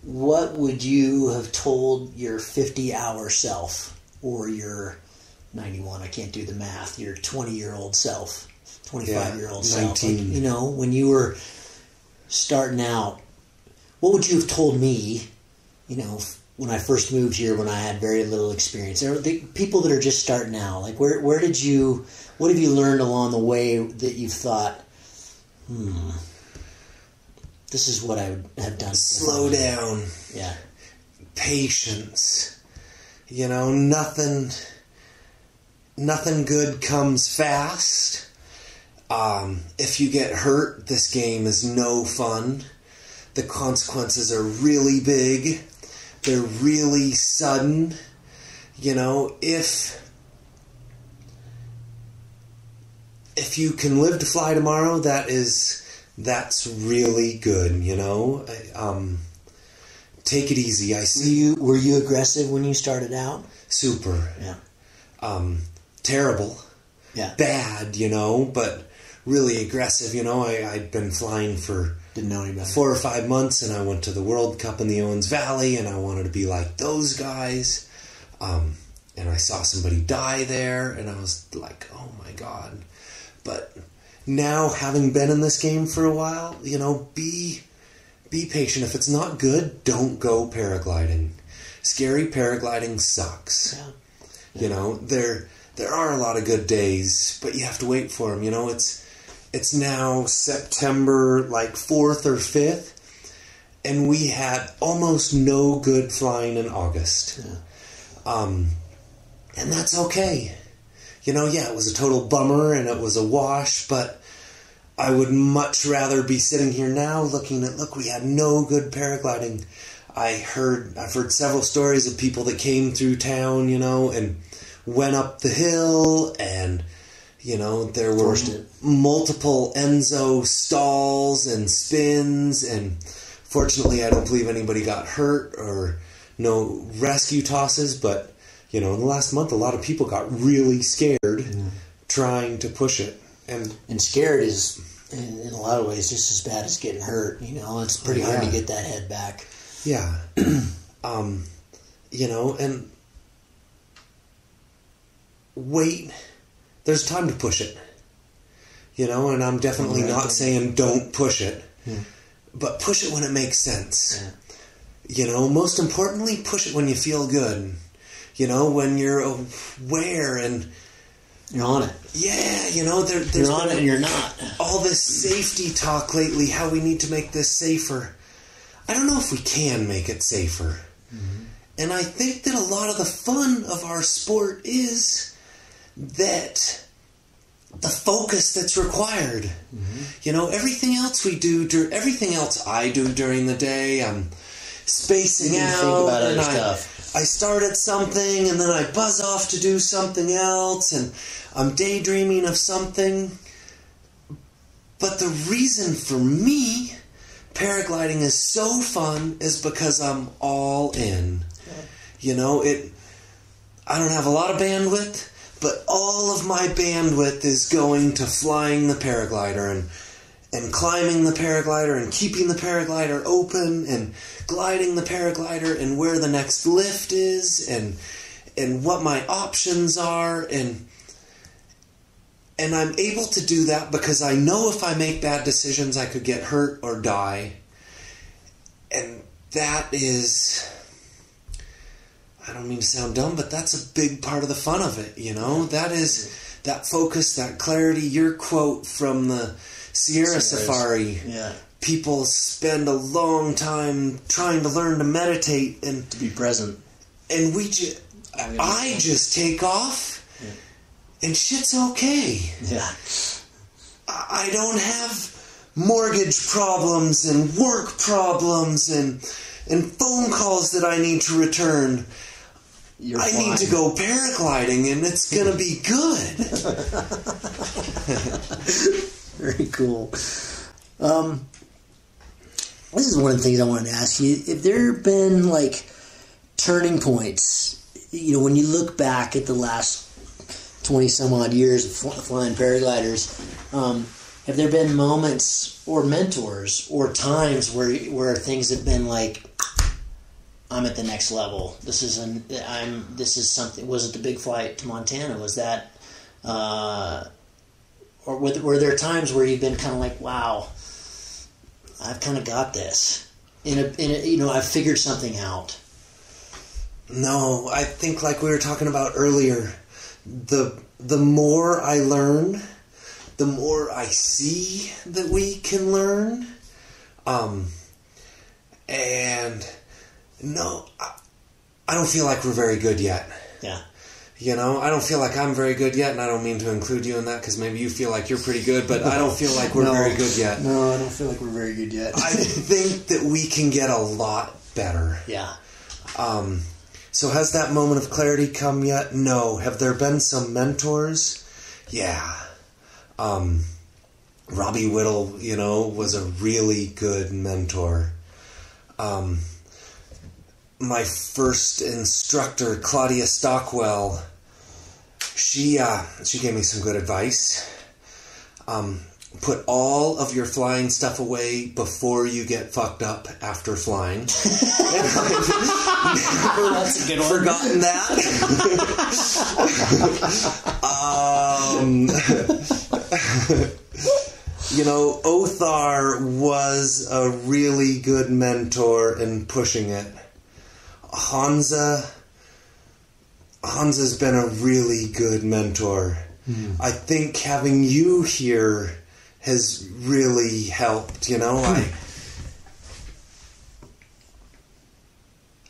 what would you have told your 50-hour self, or your 91, I can't do the math, your 20-year-old self, 25-year-old self? 19. Like, when you were starting out, what would you have told me, when I first moved here, when I had very little experience? There are the people that are just starting out. Like, what have you learned along the way that you've thought, this is what I would have done? Slow down. Yeah. Patience. Nothing good comes fast. If you get hurt, this game is no fun. The consequences are really big. They're really sudden. If you can live to fly tomorrow, that's really good. Take it easy. Were you aggressive when you started out? Super. Yeah. Terrible. Yeah. Bad, but really aggressive. I'd been flying for Didn't know any better. 4 or 5 months, and I went to the World Cup in the Owens Valley, and I wanted to be like those guys. And I saw somebody die there, and I was like, oh my God. But now, having been in this game for a while, be patient. If it's not good, don't go paragliding. Scary paragliding sucks. Yeah. There are a lot of good days, but you have to wait for them. It's now September 4th or 5th, and we had almost no good flying in August. Yeah. And that's okay. It was a total bummer and it was a wash, but I would much rather be sitting here now looking at, look, we had no good paragliding. I've heard several stories of people that came through town, and went up the hill, and there were multiple Enzo stalls and spins, and fortunately I don't believe anybody got hurt or no rescue tosses, but in the last month a lot of people got really scared trying to push it. And scared is, in a lot of ways, just as bad as getting hurt. It's pretty hard to get that head back. Yeah. And wait. There's time to push it. And I'm definitely not saying don't push it. Yeah. But push it when it makes sense. Yeah. Most importantly, push it when you feel good. When you're aware and you're on it. Yeah, there's you're on it and you're not. All this safety talk lately, how we need to make this safer. I don't know if we can make it safer. Mm-hmm. And I think that a lot of the fun of our sport is that the focus that's required. Mm-hmm. Everything else we do, everything else I do during the day, I'm spacing out. Think about other stuff. I start at something and then I buzz off to do something else and I'm daydreaming of something. But the reason for me paragliding is so fun is because I'm all in. You know, I don't have a lot of bandwidth, but all of my bandwidth is going to flying the paraglider and climbing the paraglider and keeping the paraglider open and gliding the paraglider and where the next lift is and what my options are and I'm able to do that because I know if I make bad decisions I could get hurt or die. And that is, I don't mean to sound dumb, but that's a big part of the fun of it, you know? That is that focus, that clarity. Your quote from the Sierra Safari. Yeah. People spend a long time trying to learn to meditate and to be present. And I just take off and shit's okay. Yeah. I don't have mortgage problems and work problems and phone calls that I need to return. I need to go paragliding and it's going to be good. Very cool. This is one of the things I wanted to ask you. Have there been, like, turning points, you know, when you look back at the last 20-some-odd years of flying paragliders, have there been moments or mentors or times where things have been like, I'm at the next level. This is something. Was it the big flight to Montana? Was that, or were there times where you've been kind of like, wow, I've kind of got this. In a, you know, I've figured something out. No, I think like we were talking about earlier, the more I learn, the more I see that we can learn. And no, I don't feel like we're very good yet. Yeah. You know, I don't feel like I'm very good yet, and I don't mean to include you in that because maybe you feel like you're pretty good, but I don't feel like we're very good yet. No, I don't feel like we're very good yet. I think that we can get a lot better. Yeah. So has that moment of clarity come yet? No. Have there been some mentors? Yeah. Robbie Whittle, you know, was a really good mentor. My first instructor, Claudia Stockwell, she gave me some good advice. Put all of your flying stuff away before you get fucked up after flying. That's a good one. Forgotten that. You know, Othar was a really good mentor in pushing it. Hansa's been a really good mentor. I think having you here has really helped, you know.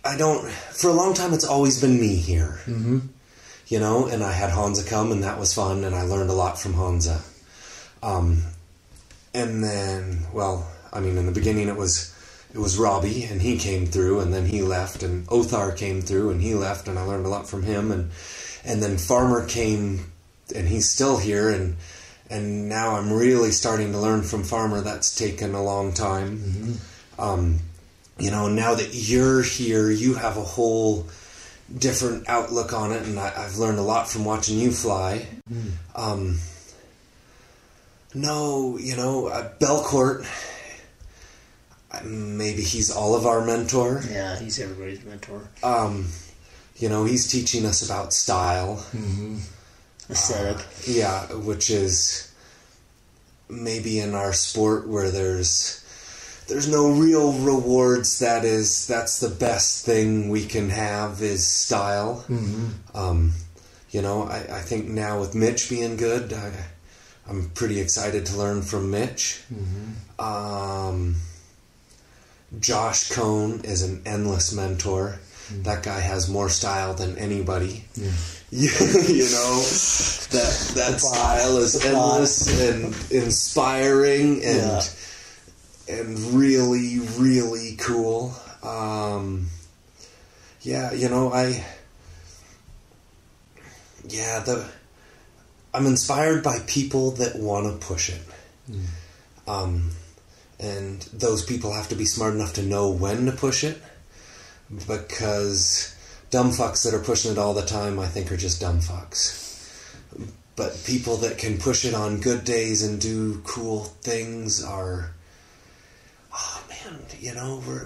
I don't, for a long time it's always been me here. Mm-hmm. You know, and I had Hansa come and that was fun and I learned a lot from Hansa. And then, well, I mean, in the beginning it was Robbie and he came through and then he left, and Othar came through and he left and I learned a lot from him, and then Farmer came and he's still here, and now I'm really starting to learn from Farmer. That's taken a long time. Mm-hmm. You know, now that you're here, you have a whole different outlook on it, and I've learned a lot from watching you fly. Mm. No, you know, Belcourt, maybe he's all of our mentor. Yeah, he's everybody's mentor. You know, he's teaching us about style. Mm-hmm. Aesthetic. Yeah, which is maybe in our sport where there's no real rewards. That's the best thing we can have is style. Mm-hmm. You know, I think now with Mitch being good, I'm pretty excited to learn from Mitch. Mm-hmm. Josh Cohn is an endless mentor. Mm-hmm. That guy has more style than anybody. Yeah. You know, that style is endless and inspiring and really, really cool. Yeah, I'm inspired by people that want to push it. And those people have to be smart enough to know when to push it, because dumb fucks that are pushing it all the time, I think, are just dumb fucks. But people that can push it on good days and do cool things are, oh man,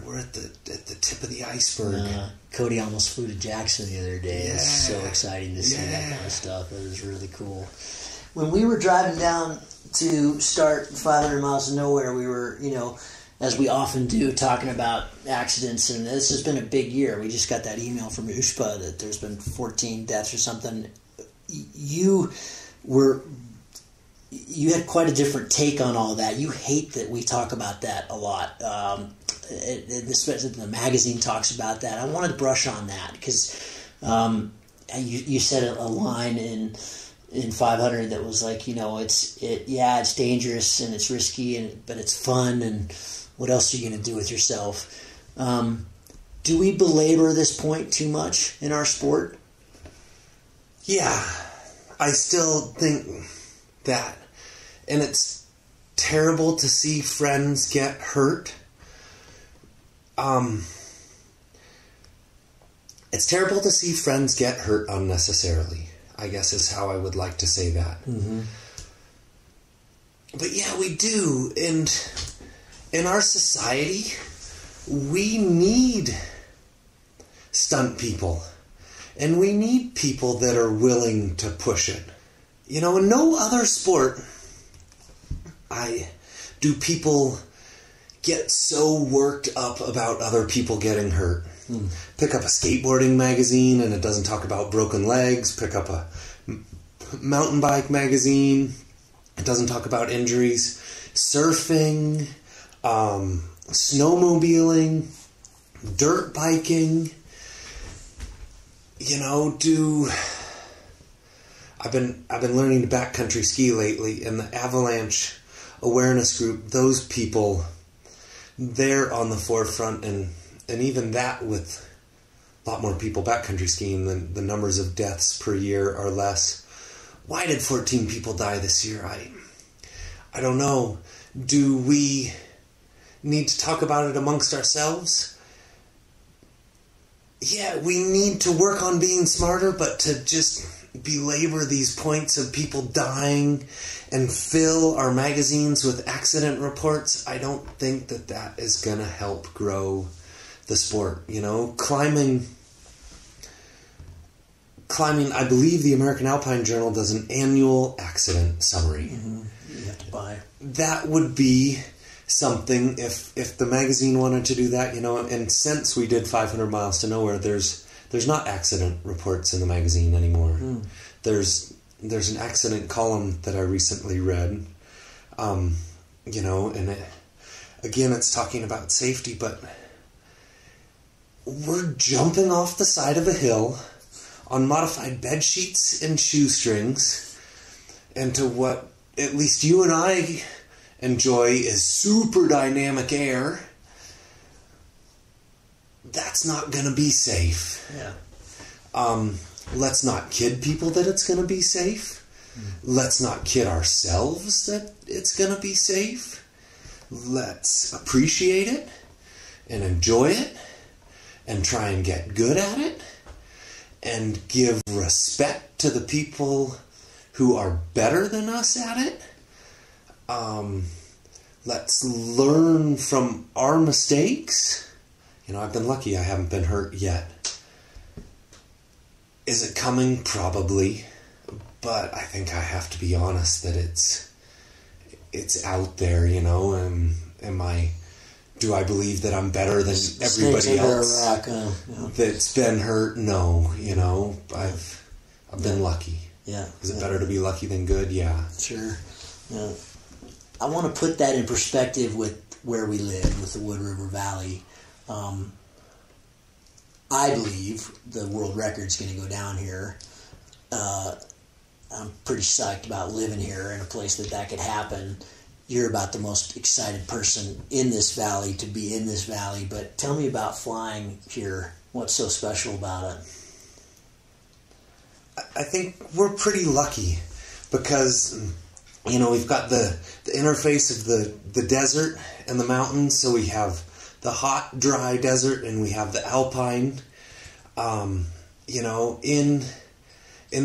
we're at the tip of the iceberg. Cody almost flew to Jackson the other day. Yeah. It's so exciting to see that kind of stuff. It was really cool. When we were driving down to start 500 Miles of Nowhere, we were, as we often do, talking about accidents, and this has been a big year. We just got that email from USPA that there's been 14 deaths or something. You had quite a different take on all that. You hate that we talk about that a lot. Especially the magazine talks about that. I wanted to brush on that because you said a line in 500 that was like, it's dangerous and it's risky, but it's fun, and what else are you going to do with yourself? Do we belabor this point too much in our sport? Yeah, I still think that. And it's terrible to see friends get hurt. It's terrible to see friends get hurt unnecessarily, I guess is how I would like to say that. Mm-hmm. But yeah, we do. And in our society, we need stunt people. And we need people that are willing to push it. In no other sport do people get so worked up about other people getting hurt. Pick up a skateboarding magazine and it doesn't talk about broken legs. Pick up a mountain bike magazine. It doesn't talk about injuries. Surfing, snowmobiling, dirt biking. I've been learning to backcountry ski lately, and the avalanche awareness group, those people, they're on the forefront, and even that with a lot more people backcountry skiing, the numbers of deaths per year are less. Why did 14 people die this year? I don't know. Do we need to talk about it amongst ourselves? Yeah, we need to work on being smarter, but to just belabor these points of people dying and fill our magazines with accident reports, I don't think that is going to help grow the sport. Climbing, I believe the American Alpine Journal does an annual accident summary. Mm-hmm. You have to buy. That would be something if the magazine wanted to do that, and since we did 500 Miles to Nowhere, there's not accident reports in the magazine anymore. There's an accident column that I recently read, and it's talking about safety, but we're jumping off the side of a hill on modified bed sheets and shoestrings into what at least you and I enjoy is super dynamic air. That's not going to be safe. Yeah. Let's not kid people that it's going to be safe. Let's not kid ourselves that it's going to be safe. Let's appreciate it and enjoy it and try and get good at it and give respect to the people who are better than us at it. Let's learn from our mistakes. I've been lucky I haven't been hurt yet. Is it coming? Probably. But I think I have to be honest that it's out there, do I believe that I'm better than everybody else that's been hurt? No, I've been lucky. Yeah. Is it better to be lucky than good? Yeah. Sure. Yeah. I want to put that in perspective with where we live, with the Wood River Valley. I believe the world record's going to go down here. I'm pretty psyched about living here in a place that could happen. You're about the most excited person in this valley to be in this valley, but tell me about flying here What's so special about it? I think we're pretty lucky because, we've got the interface of the desert and the mountains. So we have the hot, dry desert and we have the alpine. In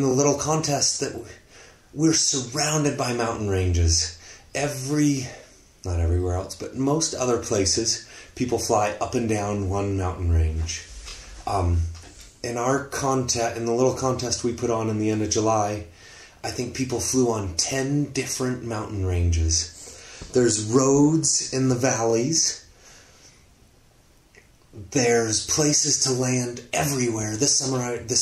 the little contest that we're surrounded by mountain ranges. Not everywhere else, but most other places, people fly up and down one mountain range. In the little contest we put on in the end of July, I think people flew on 10 different mountain ranges. There's roads in the valleys. There's places to land everywhere. This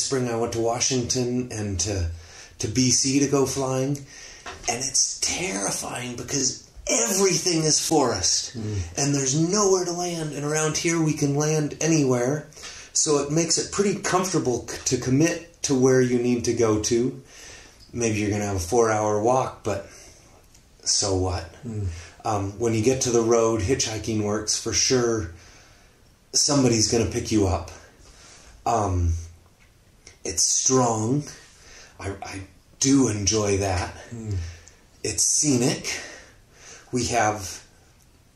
spring I went to Washington and to BC to go flying. And it's terrifying because everything is forest. And there's nowhere to land. And around here we can land anywhere. So it makes it pretty comfortable to commit to where you need to go to. Maybe you're going to have a 4-hour walk, but so what? When you get to the road, hitchhiking works for sure. Somebody's going to pick you up. It's strong. I do enjoy that. It's scenic. We have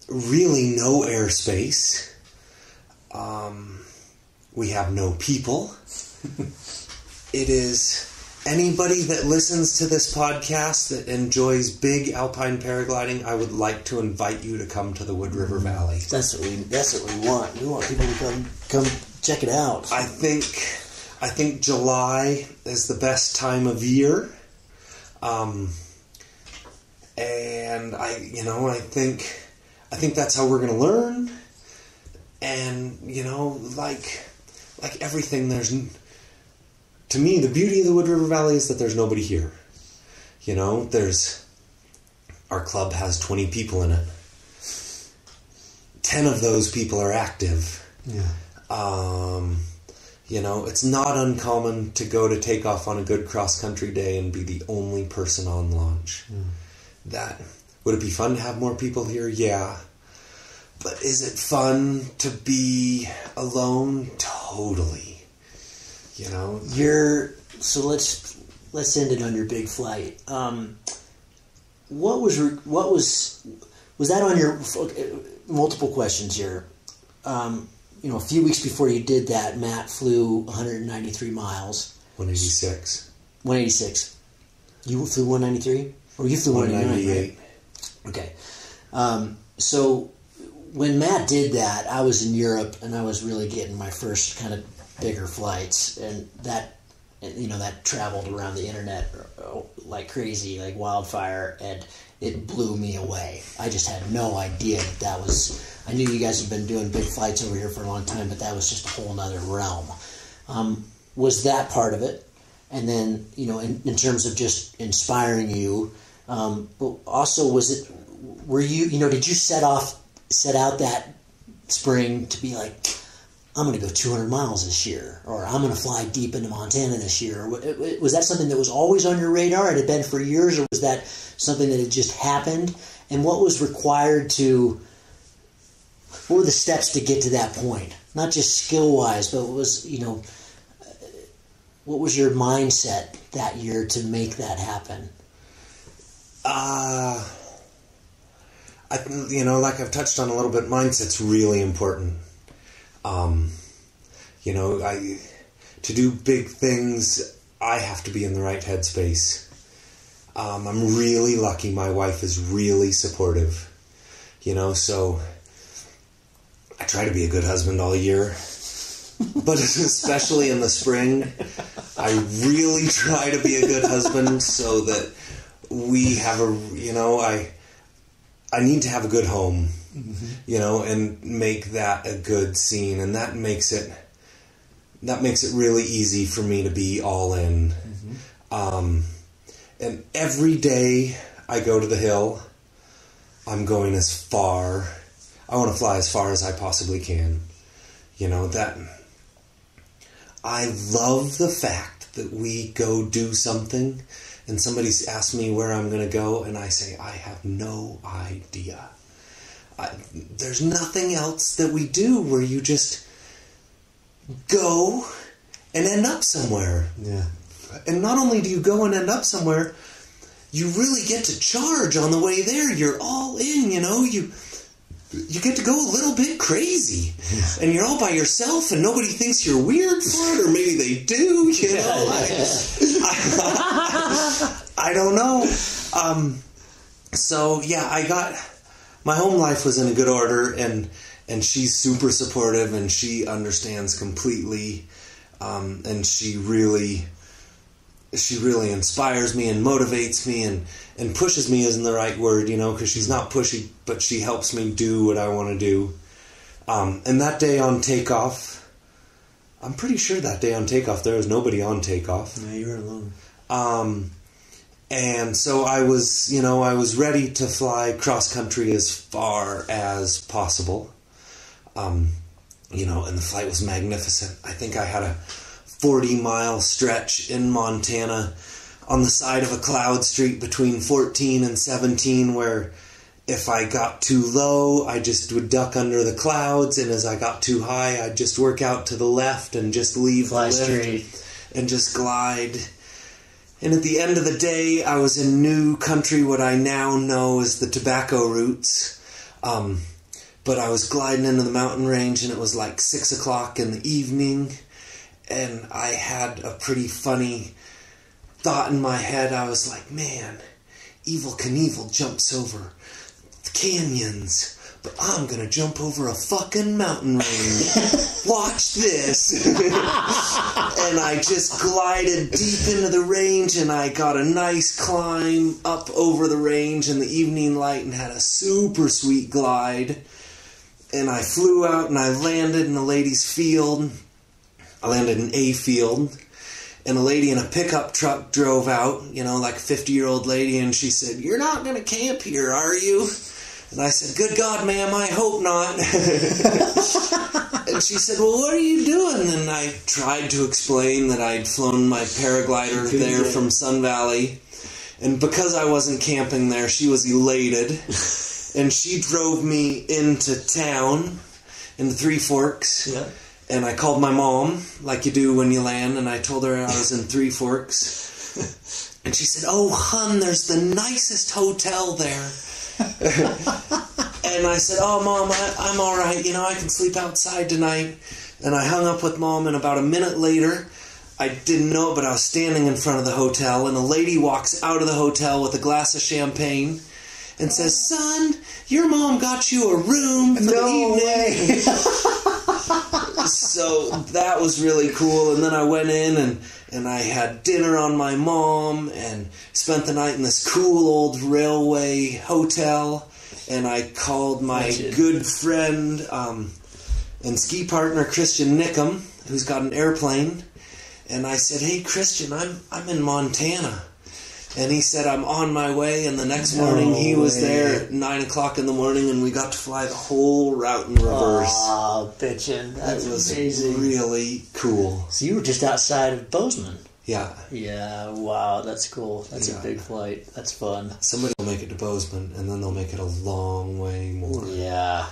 really no airspace. We have no people. It is anybody that listens to this podcast that enjoys big alpine paragliding, I would like to invite you to come to the Wood River Valley. That's what we want. We want people to come check it out. I think July is the best time of year. And I think that's how we're going to learn. And like everything, to me, the beauty of the Wood River Valley is that there's nobody here. Our club has 20 people in it. 10 of those people are active. Yeah. It's not uncommon to go to take off on a good cross-country day and be the only person on launch. Would it be fun to have more people here? Yeah. But is it fun to be alone? Totally. So let's end it on your big flight. What was that on your multiple questions here? A few weeks before you did that, Matt flew 193 miles. 186. 186. You flew 193? Or you flew 198? Okay. So when Matt did that, I was in Europe and I was really getting my first kind of bigger flights, and that traveled around the internet like crazy, like wildfire, and it blew me away. I just had no idea that was... I knew you guys have been doing big flights over here for a long time, but that was just a whole nother realm. Was that part of it? And then, in terms of just inspiring you, but also did you set out that spring to be like, I'm going to go 200 miles this year, or I'm going to fly deep into Montana this year? Was that something that was always on your radar? It had been for years, or was that something that had just happened? And what was required what were the steps to get to that point? Not just skill-wise, but what was your mindset that year to make that happen? Like I've touched on a little bit, mindset's really important. To do big things, I have to be in the right headspace. I'm really lucky. My wife is really supportive. So I try to be a good husband all year, but especially in the spring, I really try to be a good husband so that we have I need to have a good home, and make that a good scene, and that makes it really easy for me to be all in. And every day I go to the hill, I'm going as far. I want to fly as far as I possibly can. That I love the fact that we go do something and somebody's asked me where I'm going to go, and I say, I have no idea. There's nothing else that we do where you just go and end up somewhere. Yeah. And not only do you go and end up somewhere, you really get to charge on the way there. You're all in, you know. You get to go a little bit crazy. Yeah. And you're all by yourself and nobody thinks you're weird for it, or maybe they do, you know. I don't know. So, yeah, I got... My home life was in a good order, and she's super supportive, and she understands completely, and she really inspires me and motivates me and pushes me isn't the right word, you know, because she's not pushy, but she helps me do what I want to do. And that day on takeoff, I'm pretty sure that day on takeoff there was nobody on takeoff. No, you were alone. And so I was ready to fly cross country as far as possible. You know, and the flight was magnificent. I think I had a 40-mile stretch in Montana on the side of a cloud street between 14 and 17 where if I got too low, I just would duck under the clouds, and as I got too high, I'd just work out to the left and just leave Fly the lift straight. and just glide. And at the end of the day, I was in new country, what I now know as the tobacco routes. But I was gliding into the mountain range, and it was like 6 o'clock in the evening, and I had a pretty funny thought in my head. I was like, man, Evel Knievel jumps over canyons, but I'm going to jump over a fucking mountain range. Watch this. And I just glided deep into the range, and I got a nice climb up over the range in the evening light and had a super sweet glide. And I flew out and I landed in a lady's field. I landed in a field. And a lady in a pickup truck drove out, you know, like a 50-year-old lady, and she said, "You're not going to camp here, are you?" And I said, "Good God, ma'am, I hope not." And she said, "Well, what are you doing?" And I tried to explain that I'd flown my paraglider there from Sun Valley. And because I wasn't camping there, she was elated. And she drove me into town in the Three Forks. Yeah. And I called my mom, like you do when you land, and I told her I was in Three Forks. And she said, "Oh, hun, there's the nicest hotel there." And I said, "Oh, Mom, I'm all right. You know, I can sleep outside tonight." And I hung up with Mom, and about a minute later, I didn't know it, but I was standing in front of the hotel, and a lady walks out of the hotel with a glass of champagne and says, "Son, your mom got you a room for the evening." So that was really cool. And then I went in and I had dinner on my mom and spent the night in this cool old railway hotel. And I called my good friend and ski partner Christian Nickham, who's got an airplane. And I said, "Hey, Christian, I'm in Montana." And he said, "I'm on my way." And the next morning he was there at 9 o'clock in the morning, and we got to fly the whole route in reverse. Oh, bitchin'. That's amazing. It was really cool. So you were just outside of Bozeman. Yeah. Yeah, wow, that's cool. That's a big flight. That's fun. Somebody will make it to Bozeman, and then they'll make it a long way more. Yeah.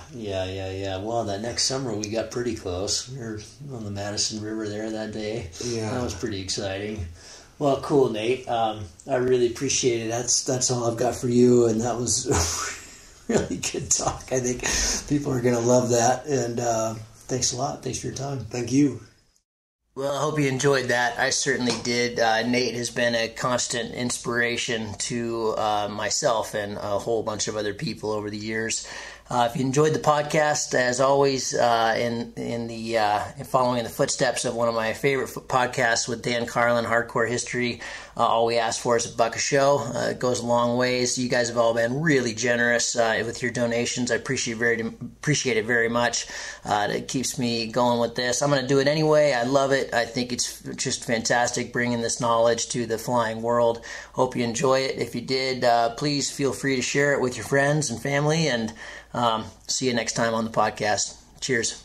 Well, that next summer we got pretty close. We were on the Madison River there that day. Yeah. That was pretty exciting. Well, cool, Nate. I really appreciate it. That's all I've got for you, and that was really good talk. I think people are going to love that, and thanks a lot. Thanks for your time. Thank you. Well, I hope you enjoyed that. I certainly did. Nate has been a constant inspiration to myself and a whole bunch of other people over the years. If you enjoyed the podcast, as always, in following in the footsteps of one of my favorite podcasts with Dan Carlin, Hardcore History, all we ask for is $1 a show. It goes a long ways. You guys have all been really generous with your donations. I appreciate it very much. It keeps me going with this. I'm going to do it anyway. I love it. I think it's just fantastic bringing this knowledge to the flying world. Hope you enjoy it. If you did, please feel free to share it with your friends and family, and see you next time on the podcast. Cheers.